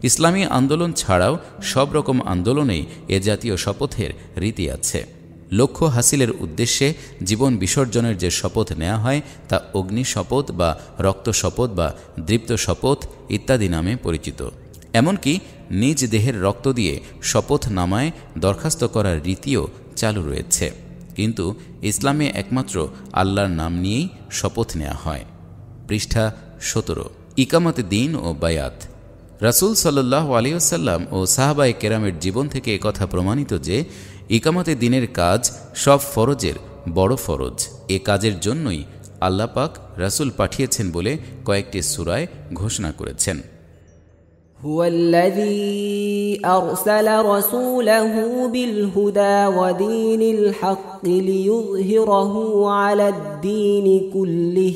ইসলামী আন্দোলন ছাড়াও সব রকম আন্দোলনেই এ জাতীয় শপথের রীতি আছে। লক্ষ্য হাসিলের উদ্দেশ্যে জীবন বিসর্জনের যে শপথ নেওয়া হয় তা অগ্নি শপথ বা রক্ত শপথ বা দৃপ্ত শপথ ইত্যাদি নামে পরিচিত। এমনকি নিজ দেহের রক্ত দিয়ে শপথ নামায় দরখাস্ত করার রীতিও চালু রয়েছে। কিন্তু ইসলামে একমাত্র আল্লাহর নাম নিয়েই শপথ নেওয়া হয়। পৃষ্ঠা 17। ইকামতে দিন ও বায়াত। রাসূল সাল্লাল্লাহু আলাইহি ওয়াসাল্লাম ও সাহাবায়ে কেরামের জীবন থেকে একথা প্রমাণিত যে ইকামতে দিনের কাজ সব ফরজের বড় ফরজ। এ কাজের জন্যই আল্লাহ পাক রাসূল পাঠিয়েছেন বলে কয়েকটি সূরায় ঘোষণা করেছেন। هو الذي أرسل رسوله بالهدى ودين الحق ليظهره على الدين كله।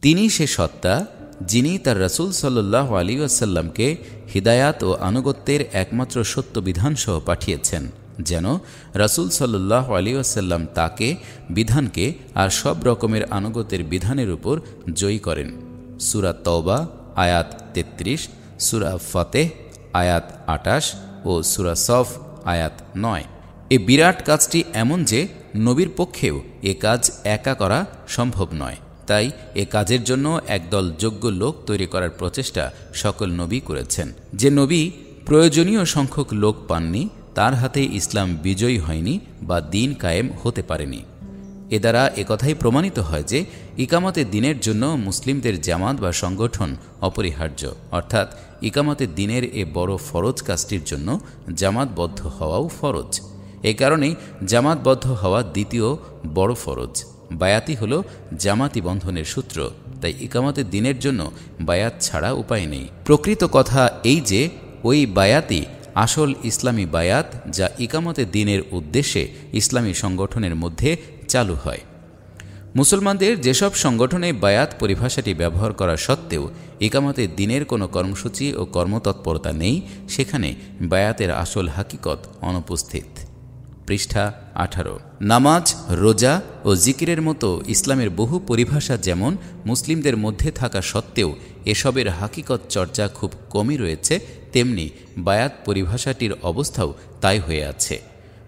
তিনি সে সত্তা যিনি তার রাসূল সাল্লাল্লাহু আলাইহি ওয়াসাল্লামকে হিদায়াত ও আনুগত্যের একমাত্র সত্য বিধানসহ পাঠিয়েছেন যেন রাসূল সাল্লাল্লাহু আলাইহি ওয়াসাল্লাম তাকে বিধানকে আর সব রকমের আনুগত্যের বিধানের উপর জয়ী করেন। সূরা তওবা আয়াত 33, সূরা ফাতেহ আয়াত 28 ও সূরা সফ আয়াত 9। এ বিরাট কাজটি এমন যে নবীর পক্ষেও এ কাজ একা করা সম্ভব নয়। তাই এ কাজের জন্য একদল যোগ্য লোক তৈরি করার প্রচেষ্টা সকল নবী করেছেন। যে নবী প্রয়োজনীয় সংখ্যক লোক পাননি তার হাতে ইসলাম বিজয়ী হয়নি বা দিন কায়েম হতে পারেনি। এ দ্বারা একথাই প্রমাণিত হয় যে ইকামতে দিনের জন্য মুসলিমদের জামাত বা সংগঠন অপরিহার্য, অর্থাৎ ইকামতে দিনের এ বড় ফরজ কাজটির জন্য জামাতবদ্ধ হওয়াও ফরজ। এ কারণেই জামাতবদ্ধ হওয়া দ্বিতীয় বড় ফরজ। বায়াতি হল জামাতি বন্ধনের সূত্র, তাই ইকামতে দিনের জন্য বায়াত ছাড়া উপায় নেই। প্রকৃত কথা এই যে ওই বায়াতি আসল ইসলামী বায়াত যা ইকামতে দিনের উদ্দেশ্যে ইসলামী সংগঠনের মধ্যে চালু হয়। মুসলমানদের যেসব সংগঠনে বায়াত পরিভাষাটি ব্যবহার করা সত্ত্বেও ইকামতে দিনের কোনো কর্মসূচি ও কর্মতৎপরতা নেই সেখানে বায়াতের আসল হাকিকত অনুপস্থিত। পৃষ্ঠা 18। নামাজ, রোজা ও জিকিরের মতো ইসলামের বহু পরিভাষা যেমন মুসলিমদের মধ্যে থাকা সত্ত্বেও এসবের হাকিকত চর্চা খুব কমই রয়েছে, তেমনি বায়াত পরিভাষাটির অবস্থাও তাই হয়ে আছে।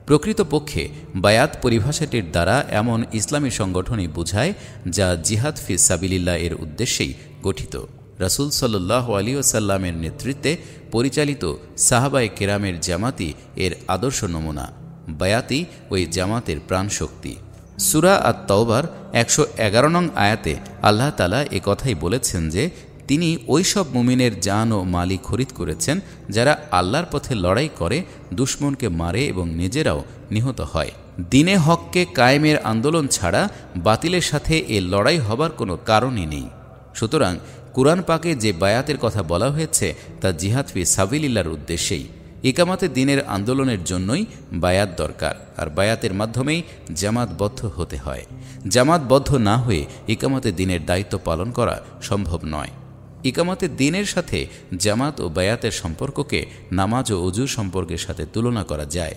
প্রকৃতপক্ষে বায়াত পরিভাষাটির দ্বারা এমন ইসলামী সংগঠনই বোঝায় যা জিহাদ ফি সাবিলিল্লাহ এর উদ্দেশ্যেই গঠিত। রাসূল সাল্লাল্লাহু আলাইহি ওয়াসাল্লামের নেতৃত্বে পরিচালিত সাহাবায়ে কেরামের জামাতি এর আদর্শ নমুনা। বায়াতি ওই জামাতের প্রাণশক্তি। সূরা আত-তাওবার 111 নং আয়াতে আল্লাহ তাআলা এ কথাই বলেছেন যে তিনি ওই সব মুমিনের জান ও মালি খরিদ করেছেন যারা আল্লাহর পথে লড়াই করে, দুশমনকে মারে এবং নিজেরাও নিহত হয়। দ্বীনে হককে কায়েমের আন্দোলন ছাড়া বাতিলের সাথে এ লড়াই হবার কোনো কারণই নেই। সুতরাং কুরআন পাকে যে বায়াতের কথা বলা হয়েছে তা জিহাদ ফি সাবিলিল্লাহর উদ্দেশ্যেই। ইকামতে দিনের আন্দোলনের জন্যই বায়াত দরকার, আর বায়াতের মাধ্যমেই জামাতবদ্ধ হতে হয়। জামাতবদ্ধ না হয়ে ইকামতে দিনের দায়িত্ব পালন করা সম্ভব নয়। ইকামতে দিনের সাথে জামাত ও বায়াতের সম্পর্ককে নামাজ ও ওযু সম্পর্কের সাথে তুলনা করা যায়।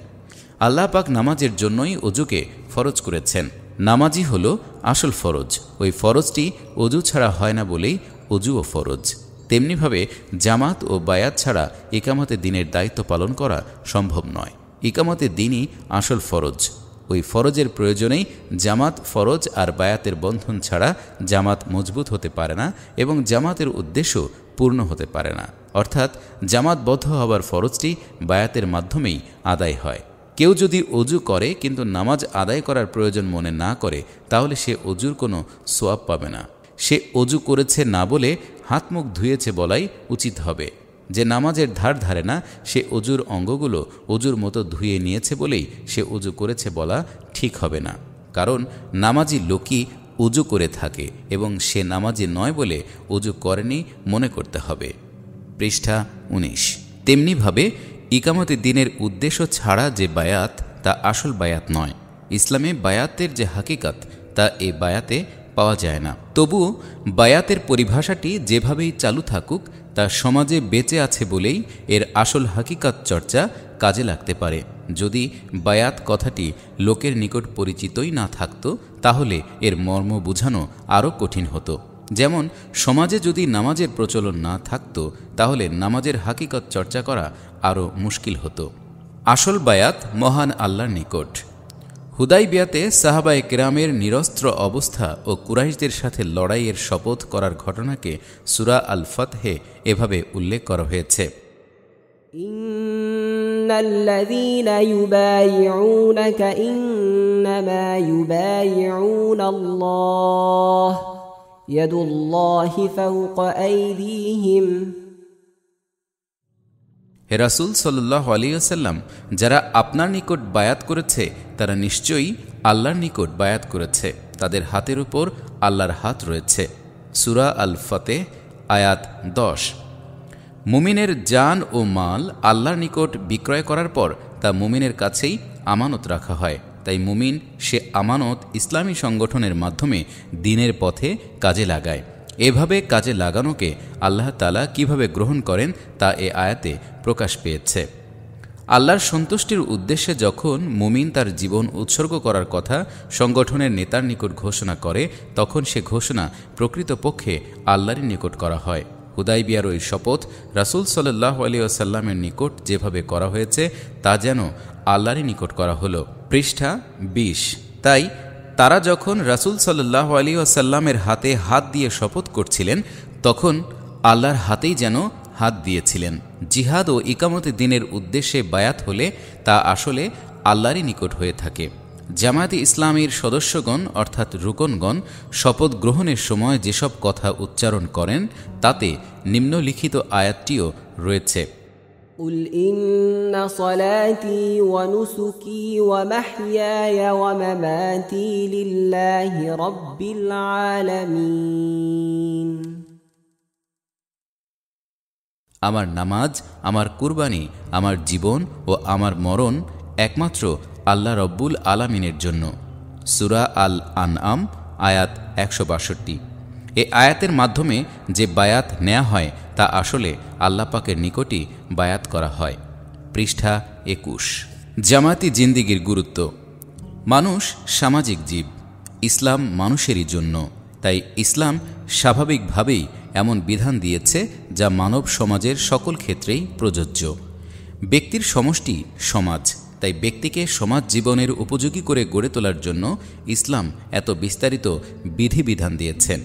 আল্লাহ পাক নামাজের জন্যই অজুকে ফরজ করেছেন। নামাজই হলো আসল ফরজ। ওই ফরজটি অজু ছাড়া হয় না বলেই অজুও ফরজ। তেমনিভাবে জামাত ও বায়াত ছাড়া ইকামতে দিনের দায়িত্ব পালন করা সম্ভব নয়। ইকামতে দিনই আসল ফরজ। ওই ফরজের প্রয়োজনেই জামাত ফরজ, আর বায়াতের বন্ধন ছাড়া জামাত মজবুত হতে পারে না এবং জামাতের উদ্দেশ্য পূর্ণ হতে পারে না। অর্থাৎ জামাতবদ্ধ হবার ফরজটি বায়াতের মাধ্যমেই আদায় হয়। কেউ যদি অজু করে কিন্তু নামাজ আদায় করার প্রয়োজন মনে না করে, তাহলে সে অজুর কোনো সোয়াব পাবে না। সে অজু করেছে না বলে হাত মুখ ধুয়েছে বলাই উচিত হবে। যে নামাজের ধার ধারে না, সে অজুর অঙ্গগুলো অজুর মতো ধুয়ে নিয়েছে বলেই সে অজু করেছে বলা ঠিক হবে না। কারণ নামাজি লোকই অজু করে থাকে এবং সে নামাজি নয় বলে অজু করেনি মনে করতে হবে। পৃষ্ঠা 19। তেমনিভাবে ইকামতে দিনের উদ্দেশ্য ছাড়া যে বায়াত, তা আসল বায়াত নয়। ইসলামে বায়াতের যে হাকিকাত, তা এই বায়াতে পাওয়া যায় না। তবু বায়াতের পরিভাষাটি যেভাবেই চালু থাকুক, তা সমাজে বেঁচে আছে বলেই এর আসল হাকিকাত চর্চা কাজে লাগতে পারে। যদি বায়াত কথাটি লোকের নিকট পরিচিতই না থাকত, তাহলে এর মর্ম বোঝানো আরও কঠিন হতো। যেমন সমাজে যদি নামাজের প্রচলন না থাকত, তাহলে নামাজের হাকিকত চর্চা করা আরও মুশকিল হতো। আসল বায়াত মহান আল্লাহর নিকট। হুদাইবিয়াতে সাহাবায়ে কেরামের নিরস্ত্র অবস্থা ও কুরাইশদের সাথে লড়াইয়ের শপথ করার ঘটনাকে সূরা আল ফাতহে এভাবে উল্লেখ করা হয়েছে: ইন্নাল্লাযীনা ইউবাইউনাকা ইন্নামা ইউবাইউনাল্লাহ ইয়াদুল্লাহি ফাওকা আইদিহিম। হে রাসূল সাল্লাল্লাহু আলাইহি ওয়াসাল্লাম, যারা আপনার নিকট বায়াত করেছে তারা নিশ্চয়ই আল্লাহর নিকট বায়াত করেছে, তাদের হাতের উপর আল্লাহর হাত রয়েছে। সূরা আল ফাতহ আয়াত 10। মুমিনের জান ও মাল আল্লাহর নিকট বিক্রয় করার পর তা মুমিনের কাছেই আমানত রাখা হয়। তাই মুমিন সে আমানত ইসলামী সংগঠনের মাধ্যমে দ্বীনের পথে কাজে লাগায়। এভাবে কাজে লাগানোকে আল্লাহ তাআলা কিভাবে গ্রহণ করেন তা এ আয়াতে প্রকাশ পেয়েছে। আল্লাহর সন্তুষ্টির উদ্দেশ্যে যখন মুমিন তার জীবন উৎসর্গ করার কথা সংগঠনের নেতার নিকট ঘোষণা করে, তখন সে ঘোষণা প্রকৃতপক্ষে আল্লাহরই নিকট করা হয়। হুদাইবিয়ার ওই শপথ রাসূল সাল্লাল্লাহু আলাইহি ওয়াসাল্লামের নিকট যেভাবে করা হয়েছে, তা যেন আল্লাহরই নিকট করা হলো। পৃষ্ঠা 20। তাই তারা যখন রাসূল সাল্লাল্লাহু আলাইহি ওয়াসাল্লামের হাতে হাত দিয়ে শপথ করছিলেন, তখন আল্লাহর হাতেই যেন হাত দিয়েছিলেন। জিহাদ ও ইকামতে দ্বীনের উদ্দেশ্যে বায়াত হলে তা আসলে আল্লাহরই নিকট হয়ে থাকে। জামায়াতে ইসলামীর সদস্যগণ অর্থাৎ রুকনগণ শপথ গ্রহণের সময় যেসব কথা উচ্চারণ করেন, তাতে নিম্নলিখিত আয়াতটিও রয়েছে: قل إن صلاتي ونسكي ومحياي ومماتي لله رب العالمين। আমার নামাজ, আমার কুরবানি, আমার জীবন ও আমার মরণ একমাত্র আল্লাহ রব্বুল আলামিনের জন্য। সূরা আল আনআম আয়াত 162। এ আয়াতের মাধ্যমে যে বায়াত নেওয়া হয় তা আসলে আল্লাহ পাকের নিকটই বায়াত করা হয়। পৃষ্ঠা 21। জামায়াতি জিন্দিগির গুরুত্ব। মানুষ সামাজিক জীব, ইসলাম মানুষেরই জন্য। তাই ইসলাম স্বাভাবিকভাবেই এমন বিধান দিয়েছে যা মানব সমাজের সকল ক্ষেত্রেই প্রযোজ্য। ব্যক্তির সমষ্টি সমাজ, তাই ব্যক্তিকে সমাজ জীবনের উপযোগী করে গড়ে তোলার জন্য ইসলাম এত বিস্তারিত বিধিবিধান দিয়েছেন।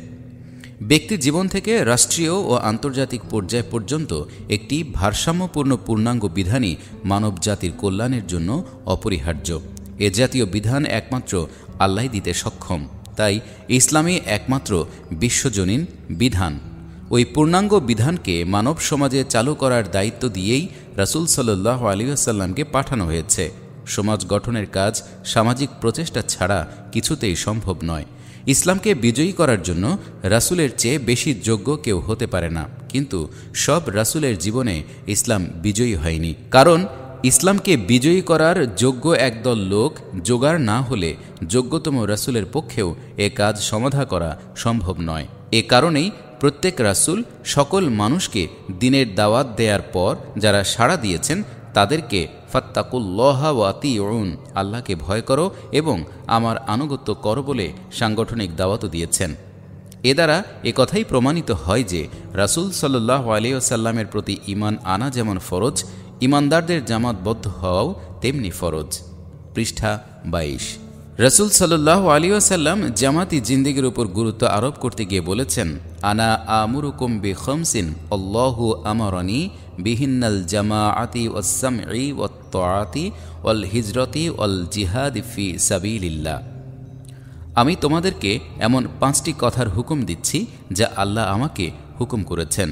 ব্যক্তি জীবন থেকে রাষ্ট্রীয় ও আন্তর্জাতিক পর্যায় পর্যন্ত একটি ভারসাম্যপূর্ণ পূর্ণাঙ্গ বিধানই মানব জাতির কল্যাণের জন্য অপরিহার্য। এ জাতীয় বিধান একমাত্র আল্লাহই দিতে সক্ষম। তাই ইসলামই একমাত্র বিশ্বজনীন বিধান। ওই পূর্ণাঙ্গ বিধানকে মানব সমাজে চালু করার দায়িত্ব দিয়েই রাসূল সাল্লাল্লাহু আলাইহি ওয়াসাল্লামকে পাঠানো হয়েছে। সমাজ গঠনের কাজ সামাজিক প্রচেষ্টা ছাড়া কিছুতেই সম্ভব নয়। ইসলামকে বিজয়ী করার জন্য রাসূলের চেয়ে বেশি যোগ্য কেউ হতে পারে না, কিন্তু সব রাসূলের জীবনে ইসলাম বিজয়ী হয়নি। কারণ ইসলামকে বিজয়ী করার যোগ্য একদল লোক জোগাড় না হলে যোগ্যতম রাসূলের পক্ষেও এ কাজ সমাধা করা সম্ভব নয়। এ কারণেই প্রত্যেক রাসূল সকল মানুষকে দ্বীনের দাওয়াত দেওয়ার পর যারা সাড়া দিয়েছেন, তাদেরকে ফাত্তাকুল্লাহা ওয়া আতিউন, আল্লাহকে ভয় করো এবং আমার আনুগত্য করো বলে সাংগঠনিক দাওয়াতও দিয়েছেন। এ দ্বারা কথাই প্রমাণিত হয় যে রাসূল সাল্লাল্লাহু আলাইহি ওয়াসাল্লামের প্রতি ঈমান আনা যেমন ফরজ, ঈমানদারদের জামাতবদ্ধ হওয়াও তেমনি ফরজ। পৃষ্ঠা 22। রাসূল সাল্লাল্লাহু আলাইহি ওয়াসাল্লাম জামাতি জিন্দেগির উপর গুরুত্ব আরোপ করতে গিয়ে বলেছেন, আনা আমুরুকুম বিখামসিন আল্লাহু আমারানি বিহিন্নাল জামাআতি ওয়াস সামঈ ওয়াত তাআতি ওয়াল হিজরতি ওয়াল জিহাদি ফি সাবিলিল্লাহ। আমি তোমাদেরকে এমন 5টি কথার হুকুম দিচ্ছি যা আল্লাহ আমাকে হুকুম করেছেন: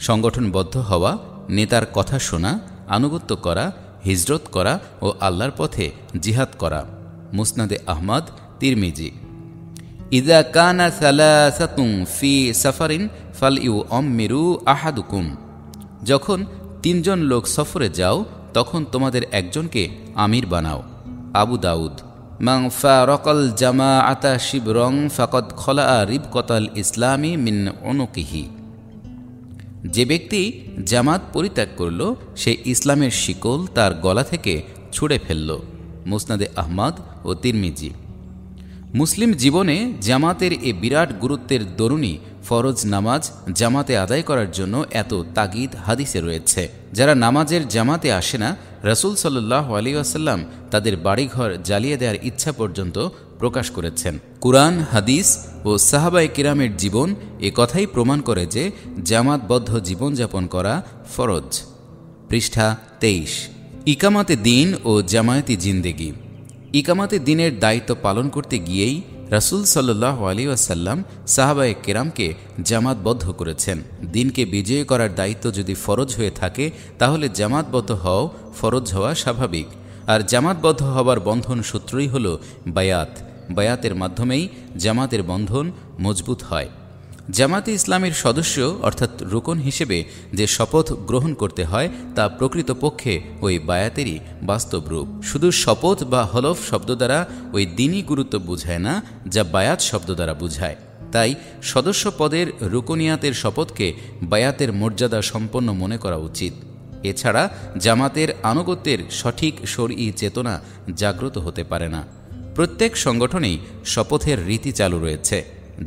সংগঠনবদ্ধ হওয়া, নেতার কথা শোনা, আনুগত্য করা, হিজরত করা ও আল্লাহর পথে জিহাদ করা। মুসনাদে আহমদ, তিরমিজি। ইযা কানা সালাসাতুন ফি সাফারিন ফালইউআম্মিরু আহাদুকুম, যখন 3 জন লোক সফরে যাও তখন তোমাদের একজনকে আমির বানাও। আবু দাউদ। মান ফারাকাল জামাআতা শিবরং ফাকাদ খলা রিবকাতাল ইসলামি মিন উনুকিহি, যে ব্যক্তি জামাত পরিত্যাগ করল সে ইসলামের শিকল তার গলা থেকে ছুঁড়ে ফেলল। মুসনাদে আহমদ ও তিরমিজি। মুসলিম জীবনে জামাতের এ বিরাট গুরুত্বের দরুনি ফরজ নামাজ জামাতে আদায় করার জন্য এত তাগিদ হাদিসে রয়েছে। যারা নামাজের জামাতে আসে না, রাসূল সাল্লাল্লাহু আলাইহি ওয়াসাল্লাম তাদের বাড়িঘর জ্বালিয়ে দেওয়ার ইচ্ছা পর্যন্ত প্রকাশ করেছেন। কুরআন, হাদিস ও সাহাবায়ে কিরামের জীবন কথাই প্রমাণ করে যে জামাতবদ্ধ জীবনযাপন করা ফরজ। পৃষ্ঠা 23। ইকামাতে দিন ও জামায়াতি জিন্দেগি। ইকামাতে দিনের দায়িত্ব পালন করতে গিয়েই রাসূল সাল্লাল্লাহু আলাইহি ওয়াসাল্লাম সাহাবায়ে কেরামকে জামাতবদ্ধ করেছেন। দিনকে বিজয়ী করার দায়িত্ব যদি ফরজ হয়ে থাকে তাহলে জামাতবদ্ধ হওয়া ফরজ হওয়া স্বাভাবিক। আর জামাতবদ্ধ হবার বন্ধন সূত্রই হল বায়াত। বায়াতের মাধ্যমেই জামাতের বন্ধন মজবুত হয়। জামাতে ইসলামের সদস্য অর্থাৎ রুকন হিসেবে যে শপথ গ্রহণ করতে হয় তা প্রকৃতপক্ষে ওই বায়াতেরই বাস্তব রূপ। শুধু শপথ বা হলফ শব্দ দ্বারা ওই দিনই গুরুত্ব বুঝায় না যা বায়াত শব্দ দ্বারা বুঝায়। তাই সদস্য পদের রুকনিয়াতের শপথকে বায়াতের মর্যাদা সম্পন্ন মনে করা উচিত। এছাড়া জামাতের আনুগত্যের সঠিক শরঈ চেতনা জাগ্রত হতে পারে না। প্রত্যেক সংগঠনেই শপথের রীতি চালু রয়েছে।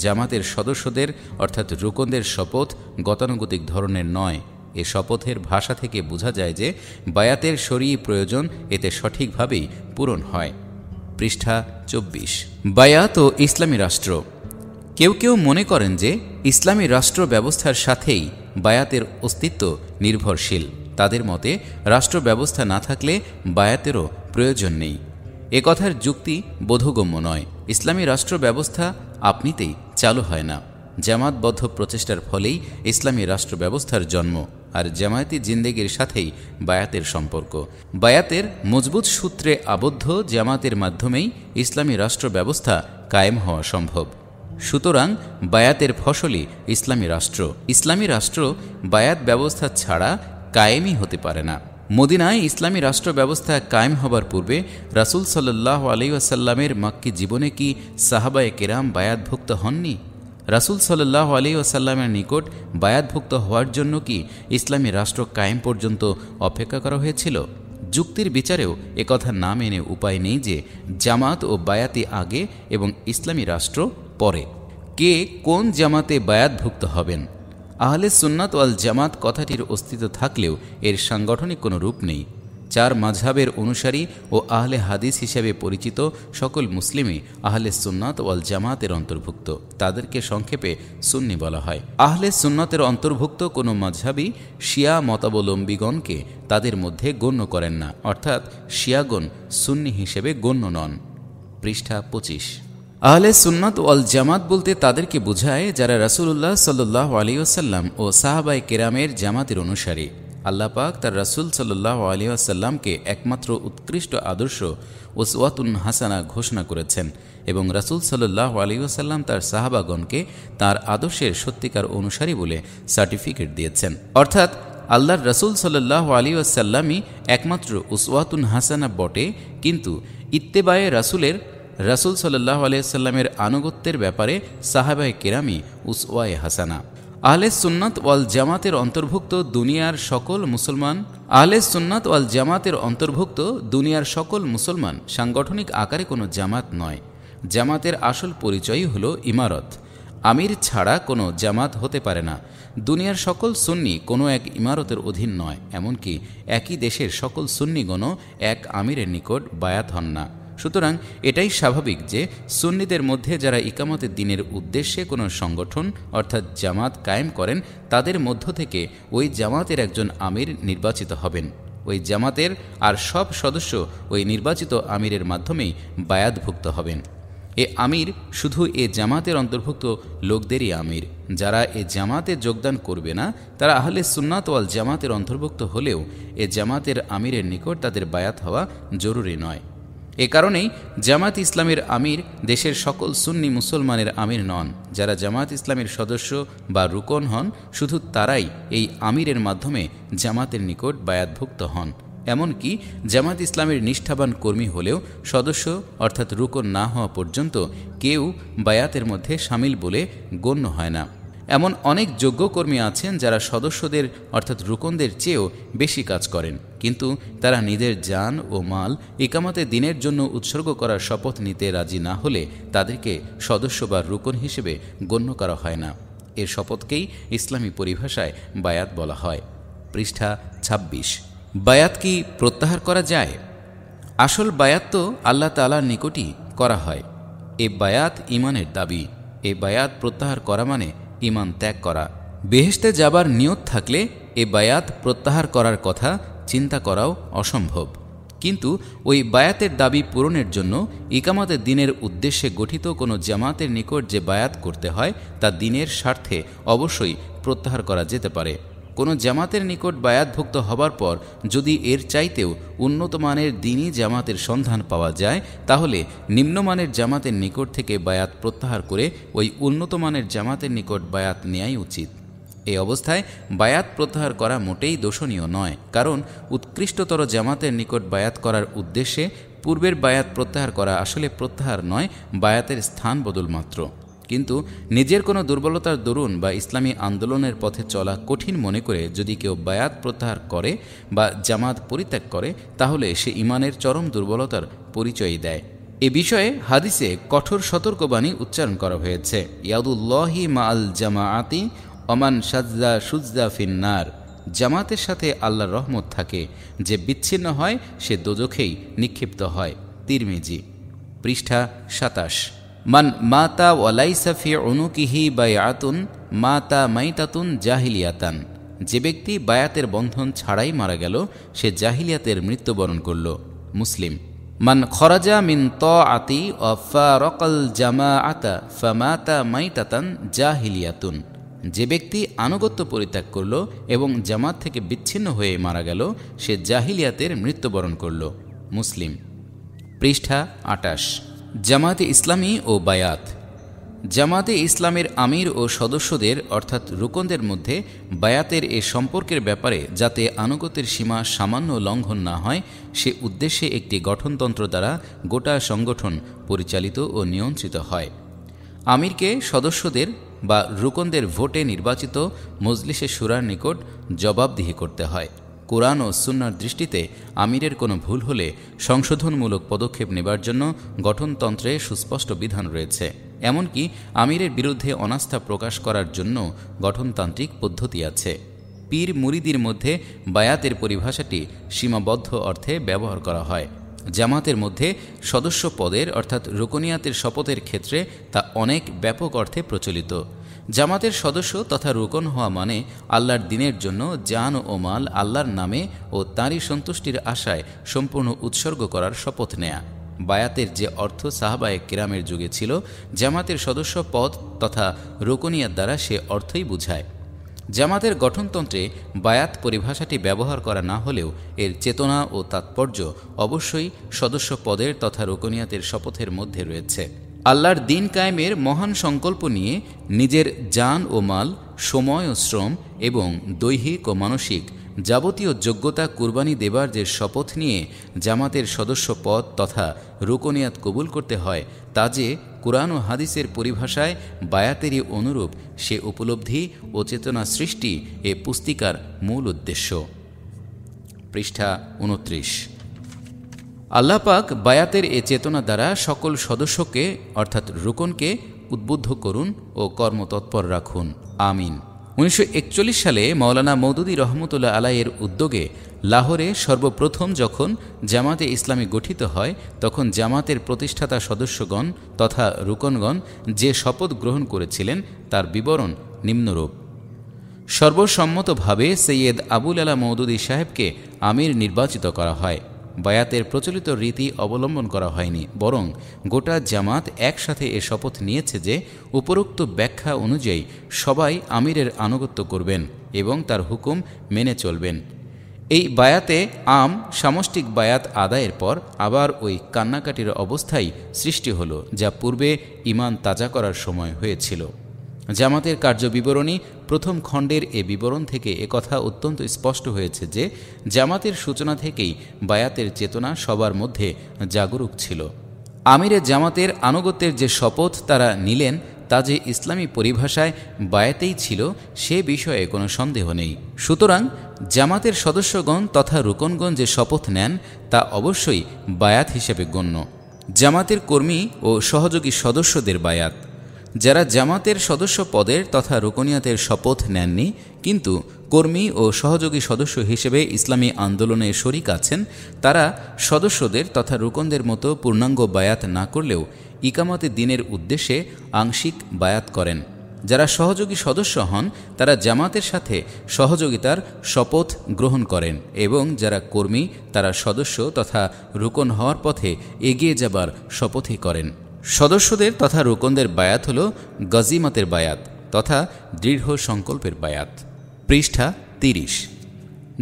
জামাতের সদস্যদের অর্থাৎ রুকনদের শপথ গতানুগতিক ধরনের নয়। এ শপথের ভাষা থেকে বোঝা যায় যে বায়াতের শরঈ প্রয়োজন এতে সঠিকভাবেই পূরণ হয়। পৃষ্ঠা 24। বায়াত ও ইসলামী রাষ্ট্র। কেউ কেউ মনে করেন যে ইসলামী রাষ্ট্র ব্যবস্থার সাথেই বায়াতের অস্তিত্ব নির্ভরশীল। তাদের মতে রাষ্ট্র ব্যবস্থা না থাকলে বায়াতেরও প্রয়োজন নেই। এ কথার যুক্তি বোধগম্য নয়। ইসলামী রাষ্ট্র ব্যবস্থা আপনিতেই চালু হয় না। জামাতবদ্ধ প্রচেষ্টার ফলেই ইসলামী রাষ্ট্র ব্যবস্থার জন্ম। আর জামায়াতি জিন্দেগির সাথেই বায়াতের সম্পর্ক। বায়াতের মজবুত সূত্রে আবদ্ধ জামাতের মাধ্যমেই ইসলামী রাষ্ট্র ব্যবস্থা কায়েম হওয়া সম্ভব। সুতরাং বায়াতের ফসলই ইসলামী রাষ্ট্র। ইসলামী রাষ্ট্র বায়াত ব্যবস্থা ছাড়া কায়েমই হতে পারে না। মদিনায় ইসলামী রাষ্ট্র ব্যবস্থা কায়েম হবার পূর্বে রাসূল সাল্লাল্লাহু আলাইহি ওয়াসাল্লামের মাক্কি জীবনে কি সাহাবায়ে কেরাম বায়াতভুক্ত হননি? রাসূল সাল্লাল্লাহু আলাইহি ওয়াসাল্লামের নিকট বায়াতভুক্ত হওয়ার জন্য কি ইসলামী রাষ্ট্র কায়েম পর্যন্ত অপেক্ষা করা হয়েছিল? যুক্তির বিচারেও একথা না মেনে উপায় নেই যে জামাত ও বায়াতি আগে এবং ইসলামী রাষ্ট্র পরে। কে কোন জামাতে বায়াতভুক্ত হবেন? আহলে সুন্নাত ওয়াল জামাত কথাটির অস্তিত্ব থাকলেও এর সাংগঠনিক কোনো রূপ নেই। 4 মাযহাবের অনুসারী ও আহলে হাদিস হিসেবে পরিচিত সকল মুসলিমই আহলে সুন্নাত ওয়াল জামাতের অন্তর্ভুক্ত। তাদেরকে সংক্ষেপে সুন্নি বলা হয়। আহলে সুন্নাতের অন্তর্ভুক্ত কোনো মাযহাবী শিয়া মতাবলম্বীগণকে তাদের মধ্যে গণ্য করেন না, অর্থাৎ শিয়াগণ সুন্নি হিসেবে গণ্য নন। পৃষ্ঠা 25। আহলে সুন্নাত ওয়াল জামাত বলতে তাদেরকে বোঝায় যারা রাসূলুল্লাহ সাল্লাল্লাহু আলাইহি ওয়াসাল্লাম ও সাহাবায়ে কেরামের জামাতের অনুসারী। আল্লাহ পাক তার রাসূল সাল্লাল্লাহু আলাইহি ওয়াসাল্লামকে একমাত্র উৎকৃষ্ট আদর্শ উসওয়াতুন হাসানা ঘোষণা করেছেন এবং রাসূল সাল্লাল্লাহু আলাইহি ওয়াসাল্লাম তার সাহাবাগণকে তার আদর্শের সত্যিকার অনুসারী বলে সার্টিফিকেট দিয়েছেন। অর্থাৎ আল্লাহর রাসূল সাল্লাল্লাহু আলাইহি ওয়াসাল্লামই একমাত্র উসওয়াতুন হাসানা বটে, কিন্তু ইত্তেবায়ে রাসূল সাল্লাল্লাহু আলাইহি ওয়াসাল্লামের আনুগত্যের ব্যাপারে সাহাবায়ে কেরামই উসওয়ায়ে হাসানা। আহলে সুন্নাত ওয়াল জামাতের অন্তর্ভুক্ত দুনিয়ার সকল মুসলমান সাংগঠনিক আকারে কোনো জামাত নয়। জামাতের আসল পরিচয়ই হল ইমারত। আমির ছাড়া কোনো জামাত হতে পারে না। দুনিয়ার সকল সুন্নি কোনো এক ইমারতের অধীন নয়, এমনকি একই দেশের সকল সুন্নিগণও এক আমিরের নিকট বায়াত হন না। সুতরাং এটাই স্বাভাবিক যে সুন্নিদের মধ্যে যারা ইকামতের দিনের উদ্দেশ্যে কোনো সংগঠন অর্থাৎ জামাত কায়েম করেন, তাদের মধ্য থেকে ওই জামাতের একজন আমির নির্বাচিত হবেন। ওই জামাতের আর সব সদস্য ওই নির্বাচিত আমিরের মাধ্যমেই বায়াতভুক্ত হবেন। এ আমির শুধু এ জামাতের অন্তর্ভুক্ত লোকদেরই আমির। যারা এ জামাতে যোগদান করবে না তারা আহলে সুন্নাত ওয়াল জামাতের অন্তর্ভুক্ত হলেও এ জামাতের আমিরের নিকট তাদের বায়াত হওয়া জরুরি নয়। এ কারণেই জামাত ইসলামের আমির দেশের সকল সুন্নি মুসলমানের আমির নন। যারা জামাত ইসলামের সদস্য বা রুকন হন, শুধু তারাই এই আমিরের মাধ্যমে জামাতের নিকট বায়াতভুক্ত হন। এমনকি জামাত ইসলামের নিষ্ঠাবান কর্মী হলেও সদস্য অর্থাৎ রুকন না হওয়া পর্যন্ত কেউ বায়াতের মধ্যে সামিল বলে গণ্য হয় না। এমন অনেক যোগ্য কর্মী আছেন যারা সদস্যদের অর্থাৎ রুকনদের চেয়েও বেশি কাজ করেন, কিন্তু তারা নিজের জান ও মাল ইকামতের দিনের জন্য উৎসর্গ করার শপথ নিতে রাজি না হলে তাদেরকে সদস্য বা রুকন হিসেবে গণ্য করা হয় না। এর শপথকেই ইসলামী পরিভাষায় বায়াত বলা হয়। পৃষ্ঠা ২৬। বায়াত কি প্রত্যাহার করা যায়? আসল বায়াত তো আল্লাহ তাআলার নিকটই করা হয়। এ বায়াত ঈমানের দাবি। এ বায়াত প্রত্যাহার করা মানে ঈমান ত্যাগ করা। বেহেশতে যাবার নিয়ত থাকলে এ বায়াত প্রত্যাহার করার কথা চিন্তা করাও অসম্ভব। কিন্তু ওই বায়াতের দাবি পূরণের জন্য ইকামতের দিনের উদ্দেশ্যে গঠিত কোনো জামাতের নিকট যে বায়াত করতে হয় তা দিনের স্বার্থে অবশ্যই প্রত্যাহার করা যেতে পারে। কোনো জামাতের নিকট বায়াতভুক্ত হবার পর যদি এর চাইতেও উন্নত মানের দ্বীনী জামাতের সন্ধান পাওয়া যায়, তাহলে নিম্নমানের জামাতের নিকট থেকে বায়াত প্রত্যাহার করে ওই উন্নত মানের জামাতের নিকট বায়াত নেয়াই উচিত। এই অবস্থায় বায়াত প্রত্যাহার করা মোটেই দোষণীয় নয়, কারণ উৎকৃষ্টতর জামাতের নিকট বায়াত করার উদ্দেশ্যে পূর্বের বায়াত প্রত্যাহার করা আসলে প্রত্যাহার নয়, বায়াতের স্থান বদল মাত্র। কিন্তু নিজের কোনো দুর্বলতার দরুন বা ইসলামী আন্দোলনের পথে চলা কঠিন মনে করে যদি কেউ বায়াত প্রত্যাহার করে বা জামাত পরিত্যাগ করে, তাহলে সে ঈমানের চরম দুর্বলতার পরিচয় দেয়। এ বিষয়ে হাদিসে কঠোর সতর্কবাণী উচ্চারণ করা হয়েছে। ইয়াদুল্লাহি মাআল জামাআতি ওমান সাজ্জা সুজ্জা ফিন্নার। জামাতের সাথে আল্লাহর রহমত থাকে, যে বিচ্ছিন্ন হয় সে দোজখেই নিক্ষিপ্ত হয়। তিরমিজি। পৃষ্ঠা ২৭। মান মাতা ওয়ালাইসা ফি উনুকিহি বায়াতুন মাতা মাইতাতুন জাহিলিয়াতান। যে ব্যক্তি বায়াতের বন্ধন ছাড়াই মারা গেল সে জাহিলিয়াতের মৃত্যুবরণ করল। মুসলিম। মান খরাজা মিন তাআতি ওয়া ফারাকাল জামাআতা ফামাতা মাইতাতান জাহিলিয়াতুন। যে ব্যক্তি আনুগত্য পরিত্যাগ করল এবং জামাত থেকে বিচ্ছিন্ন হয়ে মারা গেল সে জাহিলিয়াতের মৃত্যুবরণ করল। মুসলিম। পৃষ্ঠা ২৮। জামাতে ইসলামী ও বায়াত। জামাতে ইসলামের আমির ও সদস্যদের অর্থাৎ রুকনদের মধ্যে বায়াতের এ সম্পর্কের ব্যাপারে যাতে আনুগত্যের সীমা সামান্য লঙ্ঘন না হয়, সে উদ্দেশ্যে একটি গঠনতন্ত্র দ্বারা গোটা সংগঠন পরিচালিত ও নিয়ন্ত্রিত হয়। আমিরকে সদস্যদের বা রুকনদের ভোটে নির্বাচিত মজলিসে শুরার নিকট জবাবদিহি করতে হয়। কোরআন ও সুন্নাহর দৃষ্টিতে আমিরের কোনো ভুল হলে সংশোধনমূলক পদক্ষেপ নেবার জন্য গঠনতন্ত্রে সুস্পষ্ট বিধান রয়েছে। এমনকি আমিরের বিরুদ্ধে অনাস্থা প্রকাশ করার জন্য গঠনতান্ত্রিক পদ্ধতি আছে। পীর মুরিদির মধ্যে বায়াতের পরিভাষাটি সীমাবদ্ধ অর্থে ব্যবহার করা হয়। জামাতের মধ্যে সদস্য পদের অর্থাৎ রুকনিয়াতের শপথের ক্ষেত্রে তা অনেক ব্যাপক অর্থে প্রচলিত। জামাতের সদস্য তথা রুকন হওয়া মানে আল্লাহর দ্বীনের জন্য জান ও মাল আল্লাহর নামে ও তাঁরই সন্তুষ্টির আশায় সম্পূর্ণ উৎসর্গ করার শপথ নেয়া। বায়াতের যে অর্থ সাহাবায়ে কেরামের যুগে ছিল, জামাতের সদস্য পদ তথা রুকনিয়াত দ্বারা সে অর্থই বুঝায়। জামাতের গঠনতন্ত্রে বায়াত পরিভাষাটি ব্যবহার করা না হলেও এর চেতনা ও তাৎপর্য অবশ্যই সদস্য পদের তথা রুকনিয়াতের শপথের মধ্যে রয়েছে। আল্লাহর দ্বীন কায়েমের মহান সংকল্প নিয়ে নিজের জান ও মাল, সময় ও শ্রম এবং দৈহিক ও মানসিক যাবতীয় যোগ্যতা কুরবানি দেবার যে শপথ নিয়ে জামাতের সদস্য পদ তথা রুকনিয়াত কবুল করতে হয়, তা যে কুরআন ও হাদিসের পরিভাষায় বায়াতেরই অনুরূপ সে উপলব্ধি ও চেতনা সৃষ্টি এ পুস্তিকার মূল উদ্দেশ্য। পৃষ্ঠা 29। আল্লাহ পাক বায়াতের এ চেতনা দ্বারা সকল সদস্যকে অর্থাৎ রুকনকে উদ্বুদ্ধ করুন ও কর্মতৎপর রাখুন, আমিন। 1941 সালে মাওলানা মওদুদী রহমতুল্লাহ আলাইয়ের উদ্যোগে লাহোরে সর্বপ্রথম যখন জামাতে ইসলামী গঠিত হয়, তখন জামাতের প্রতিষ্ঠাতা সদস্যগণ তথা রুকনগণ যে শপথ গ্রহণ করেছিলেন তার বিবরণ নিম্নরূপ। সর্বসম্মতভাবে সৈয়দ আবুল আলা মওদুদী সাহেবকে আমির নির্বাচিত করা হয়। বায়াতের প্রচলিত রীতি অবলম্বন করা হয়নি, বরং গোটা জামাত একসাথে এ শপথ নিয়েছে যে উপরোক্ত ব্যাখ্যা অনুযায়ী সবাই আমিরের আনুগত্য করবেন এবং তার হুকুম মেনে চলবেন। এই বায়াতে আম সামষ্টিক বায়াত আদায়ের পর আবার ওই কান্নাকাটির অবস্থাই সৃষ্টি হল, যা পূর্বে ঈমান তাজা করার সময় হয়েছিল। জামাতের কার্যবিবরণী প্রথম খণ্ডের এ বিবরণ থেকে একথা অত্যন্ত স্পষ্ট হয়েছে যে জামাতের সূচনা থেকেই বায়াতের চেতনা সবার মধ্যে জাগরুক ছিল। আমিরে জামাতের আনুগত্যের যে শপথ তারা নিলেন তা যে ইসলামী পরিভাষায় বায়াতেই ছিল সে বিষয়ে কোনো সন্দেহ নেই। সুতরাং জামাতের সদস্যগণ তথা রুকনগণ যে শপথ নেন তা অবশ্যই বায়াত হিসেবে গণ্য। জামাতের কর্মী ও সহযোগী সদস্যদের বায়াত। যারা জামাতের সদস্য পদের তথা রুকনিয়াতের শপথ নেননি কিন্তু কর্মী ও সহযোগী সদস্য হিসেবে ইসলামী আন্দোলনে শরিক আছেন, তারা সদস্যদের তথা রুকনদের মতো পূর্ণাঙ্গ বায়াত না করলেও ইকামতে দ্বীনের উদ্দেশ্যে আংশিক বায়াত করেন। যারা সহযোগী সদস্য হন তারা জামাতের সাথে সহযোগিতার শপথ গ্রহণ করেন এবং যারা কর্মী তারা সদস্য তথা রুকন হওয়ার পথে এগিয়ে যাবার শপথই করেন। সদস্যদের তথা রুকনদের বায়াত হল গজিমাতের বায়াত তথা দৃঢ় সংকল্পের বায়াত। পৃষ্ঠা 30।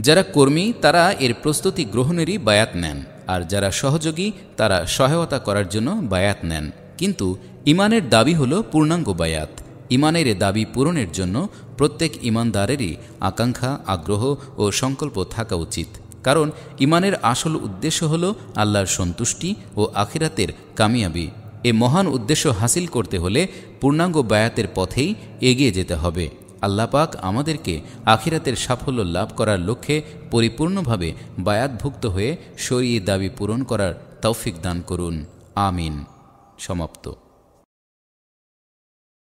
যারা কর্মী তারা এর প্রস্তুতি গ্রহণেরই বায়াত নেন, আর যারা সহযোগী তারা সহায়তা করার জন্য বায়াত নেন। কিন্তু ইমানের দাবি হল পূর্ণাঙ্গ বায়াত। ইমানের এ দাবি পূরণের জন্য প্রত্যেক ইমানদারেরই আকাঙ্ক্ষা, আগ্রহ ও সংকল্প থাকা উচিত, কারণ ইমানের আসল উদ্দেশ্য হল আল্লাহর সন্তুষ্টি ও আখিরাতের কামিয়াবি। এ মহান উদ্দেশ্য হাসিল করতে হলে পূর্ণাঙ্গ বায়াতের পথেই এগিয়ে যেতে হবে। আল্লাহ পাক আমাদেরকে আখিরাতের সাফল্য লাভ করার লক্ষ্যে পরিপূর্ণভাবে বায়াতভুক্ত হয়ে শরঈ দাবি পূরণ করার তৌফিক দান করুন, আমিন। সমাপ্ত।